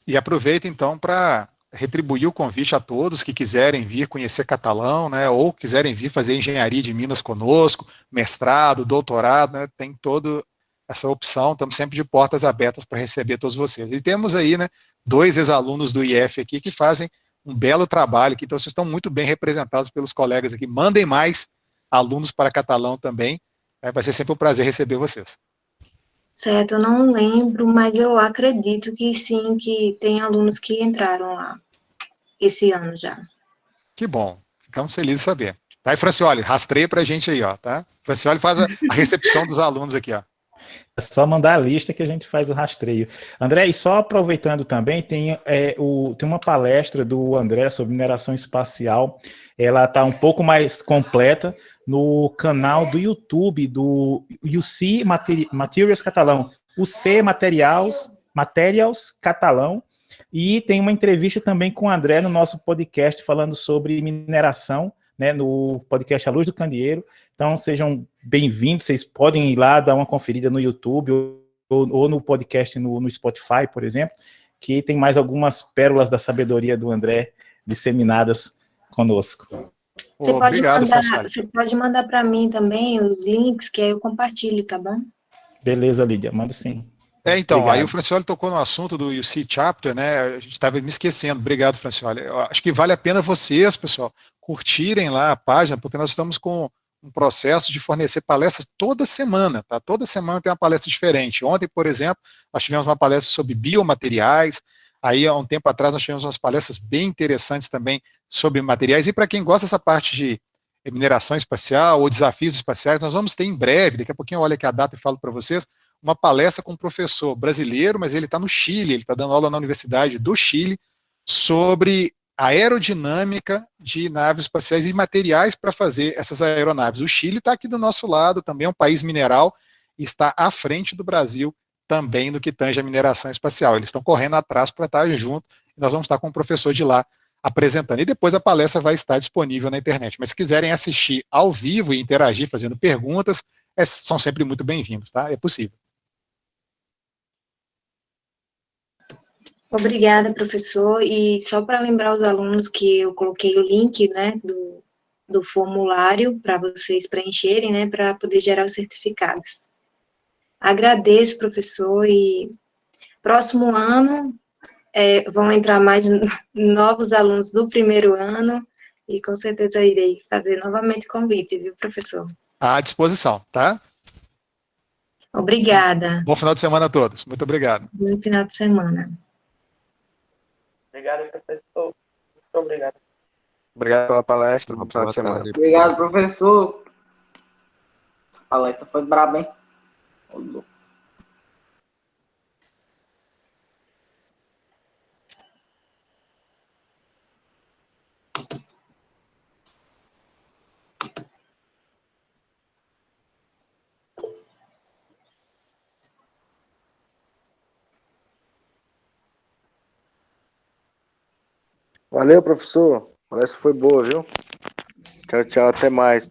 E aproveita, então, para retribuir o convite a todos que quiserem vir conhecer catalão, né, ou quiserem vir fazer engenharia de Minas conosco, mestrado, doutorado, né, tem toda essa opção, estamos sempre de portas abertas para receber todos vocês. E temos aí, né, 2 ex-alunos do IF aqui que fazem um belo trabalho aqui, então vocês estão muito bem representados pelos colegas aqui. Mandem mais, alunos para catalão também. Vai ser sempre um prazer receber vocês. Certo, eu não lembro, mas eu acredito que sim, que tem alunos que entraram lá esse ano já. Que bom, ficamos felizes de saber. Tá, e Francioli, rastreia pra gente aí, ó, tá? Francioli faz a recepção dos alunos aqui, ó. É só mandar a lista que a gente faz o rastreio. André, e só aproveitando também, tem uma palestra do André sobre mineração espacial. Ela está um pouco mais completa no canal do YouTube do UC Materials Catalão. UC Materials Catalão. E tem uma entrevista também com o André no nosso podcast falando sobre mineração, né, no podcast A Luz do Candeeiro. Então, sejam bem-vindos, vocês podem ir lá, dar uma conferida no YouTube ou no podcast no Spotify, por exemplo, que tem mais algumas pérolas da sabedoria do André disseminadas conosco. Você pode mandar para mim também os links, que aí eu compartilho, tá bom? Beleza, Lídia, mando sim. Então, Obrigado. aí o Francioli tocou no assunto do UC Chapter, né? A gente estava me esquecendo. Obrigado, Francioli. Eu acho que vale a pena vocês, pessoal, curtirem lá a página, porque nós estamos com um processo de fornecer palestras toda semana, tá? Toda semana tem uma palestra diferente. Ontem, por exemplo, nós tivemos uma palestra sobre biomateriais. Aí, há um tempo atrás, nós tivemos umas palestras bem interessantes também sobre materiais. E para quem gosta dessa parte de mineração espacial ou desafios espaciais, nós vamos ter em breve, daqui a pouquinho eu olho aqui a data e falo para vocês, uma palestra com um professor brasileiro, mas ele está no Chile, ele está dando aula na Universidade do Chile, sobre a aerodinâmica de naves espaciais e materiais para fazer essas aeronaves. O Chile está aqui do nosso lado, também é um país mineral, e está à frente do Brasil também no que tange a mineração espacial. Eles estão correndo atrás para estar junto, e nós vamos estar com um professor de lá apresentando. E depois a palestra vai estar disponível na internet. Mas se quiserem assistir ao vivo e interagir fazendo perguntas, são sempre muito bem-vindos, tá? É possível. Obrigada, professor. E só para lembrar os alunos que eu coloquei o link, né, do formulário para vocês preencherem, né, para poder gerar os certificados. Agradeço, professor, e próximo ano vão entrar mais novos alunos do primeiro ano, e com certeza irei fazer novamente convite, viu, professor? À disposição, tá? Obrigada. Bom final de semana a todos. Muito obrigado. Bom final de semana. Obrigado, professor. Muito obrigado. Obrigado pela palestra. Bom final de semana. Obrigado, professor. A palestra foi braba, hein? Valeu, professor. A palestra foi boa, viu? Tchau, tchau. Até mais.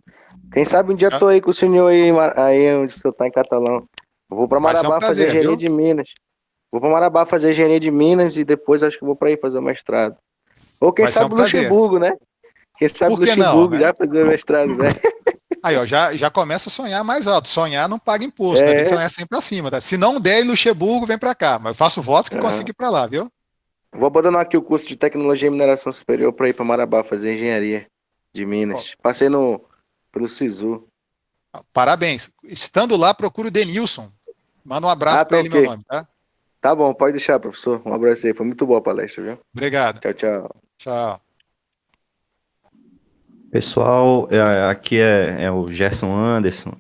Quem sabe um dia tô aí com o senhor aí onde o senhor tá, em Catalão. Eu vou para Marabá fazer engenharia de Minas. Vou para Marabá fazer engenharia de Minas e depois acho que vou para aí fazer o mestrado. Ou quem sabe Luxemburgo, né? Quem sabe Luxemburgo já fazer o mestrado, né? Aí, ó, já começa a sonhar mais alto. Sonhar não paga imposto, né? Tem que sonhar sempre acima, tá? Se não der em Luxemburgo, vem para cá. Mas eu faço votos que consigo ir para lá, viu? Vou abandonar aqui o curso de Tecnologia e Mineração Superior para ir para Marabá fazer engenharia de Minas. Passei pelo SISU. Parabéns. Estando lá, procura o Denilson. Manda um abraço para ele, meu nome, tá? Tá bom, pode deixar, professor. Um abraço aí. Foi muito boa a palestra, viu? Obrigado. Tchau, tchau. Tchau. Pessoal, aqui é o Gerson Anderson.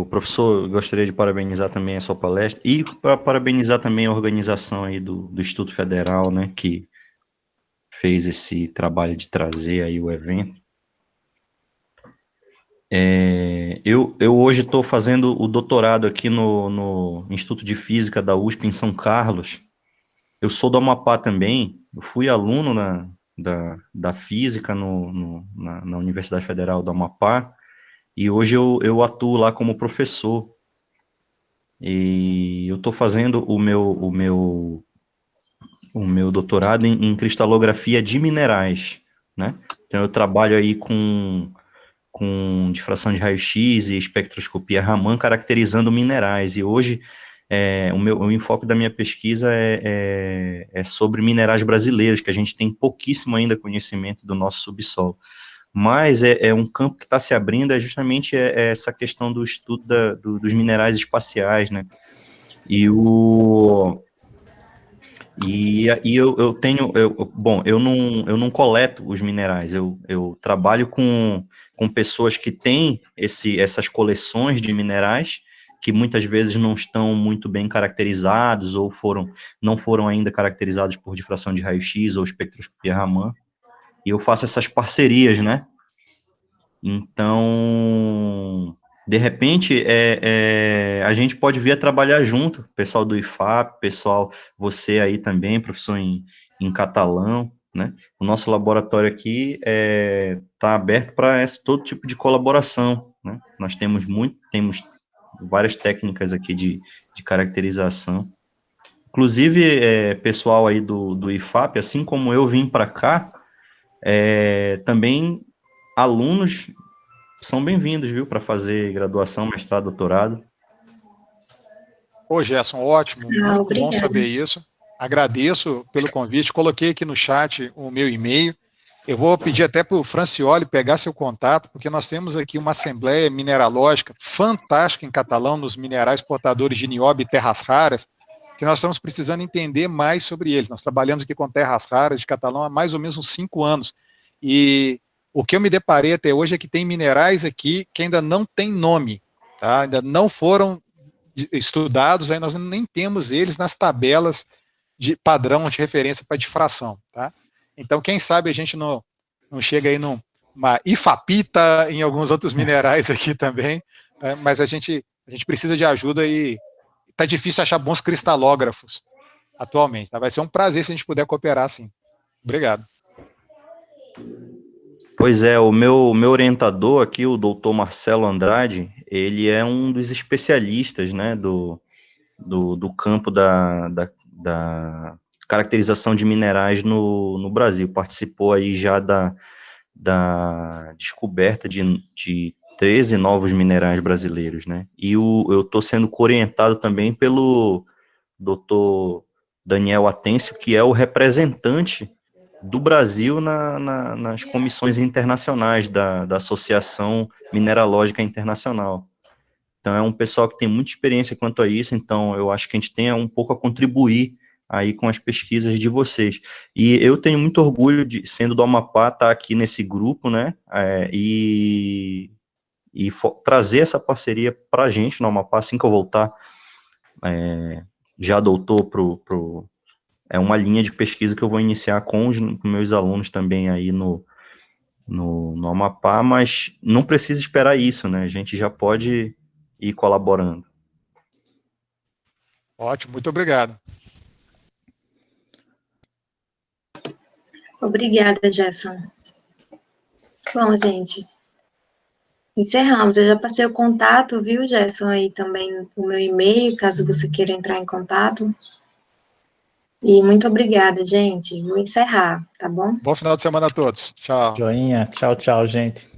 Professor, gostaria de parabenizar também a sua palestra e parabenizar também a organização aí do Instituto Federal, né, que fez esse trabalho de trazer aí o evento. Eu hoje estou fazendo o doutorado aqui no Instituto de Física da USP em São Carlos. Eu sou do Amapá também, eu fui aluno da física na Universidade Federal do Amapá, e hoje eu atuo lá como professor. E eu estou fazendo o meu doutorado em cristalografia de minerais, né? Então eu trabalho aí com difração de raio-x e espectroscopia Raman caracterizando minerais, e hoje o enfoque da minha pesquisa é sobre minerais brasileiros, que a gente tem pouquíssimo ainda conhecimento do nosso subsolo. mas é um campo que está se abrindo, é justamente essa questão do estudo dos minerais espaciais, né? Bom, eu não coleto os minerais, eu trabalho com pessoas que têm essas coleções de minerais, que muitas vezes não estão muito bem caracterizados, ou não foram ainda caracterizados por difração de raio-x ou espectroscopia Raman, e eu faço essas parcerias, né? Então, de repente, a gente pode vir a trabalhar junto, pessoal do IFAP, pessoal, você aí também, professor em catalão, né? O nosso laboratório aqui está aberto para todo tipo de colaboração, né? Nós temos várias técnicas aqui de caracterização. Inclusive, pessoal aí do IFAP, assim como eu vim para cá, também alunos são bem-vindos, viu, para fazer graduação, mestrado, doutorado. Ô, Gerson, ótimo, muito bom saber isso. Agradeço pelo convite, coloquei aqui no chat o meu e-mail. Eu vou pedir até para o Francioli pegar seu contato, porque nós temos aqui uma assembleia mineralógica fantástica em Catalão, nos minerais portadores de nióbio e terras raras, que nós estamos precisando entender mais sobre eles. Nós trabalhamos aqui com terras raras de Catalão há mais ou menos uns 5 anos. E o que eu me deparei até hoje é que tem minerais aqui que ainda não tem nome, tá? Ainda não foram estudados, aí nós nem temos eles nas tabelas de padrão de referência para difração, tá? Então, quem sabe a gente não chega aí numa ifapita em alguns outros minerais aqui também, tá? Mas a gente precisa de ajuda e tá difícil achar bons cristalógrafos atualmente, tá? Vai ser um prazer se a gente puder cooperar, sim. Obrigado. Pois é, o meu orientador aqui, o doutor Marcelo Andrade, ele é um dos especialistas, né, do campo da caracterização de minerais no Brasil. Participou aí já da descoberta de 13 novos minerais brasileiros, né? E eu estou sendo orientado também pelo doutor Daniel Atêncio, que é o representante do Brasil nas comissões internacionais da Associação Mineralógica Internacional. Então, é um pessoal que tem muita experiência quanto a isso, então eu acho que a gente tem um pouco a contribuir aí com as pesquisas de vocês. E eu tenho muito orgulho de, sendo do Amapá, estar aqui nesse grupo, né, e trazer essa parceria para a gente no Amapá, assim que eu voltar, já doutor é uma linha de pesquisa que eu vou iniciar com os meus alunos também aí no Amapá, mas não precisa esperar isso, né, a gente já pode ir colaborando. Ótimo, muito obrigado. Obrigada, Gerson. Bom, gente, encerramos. Eu já passei o contato, viu, Gerson, aí também o meu e-mail, caso você queira entrar em contato. E muito obrigada, gente. Vou encerrar, tá bom? Bom final de semana a todos. Tchau. Joinha. Tchau, tchau, gente.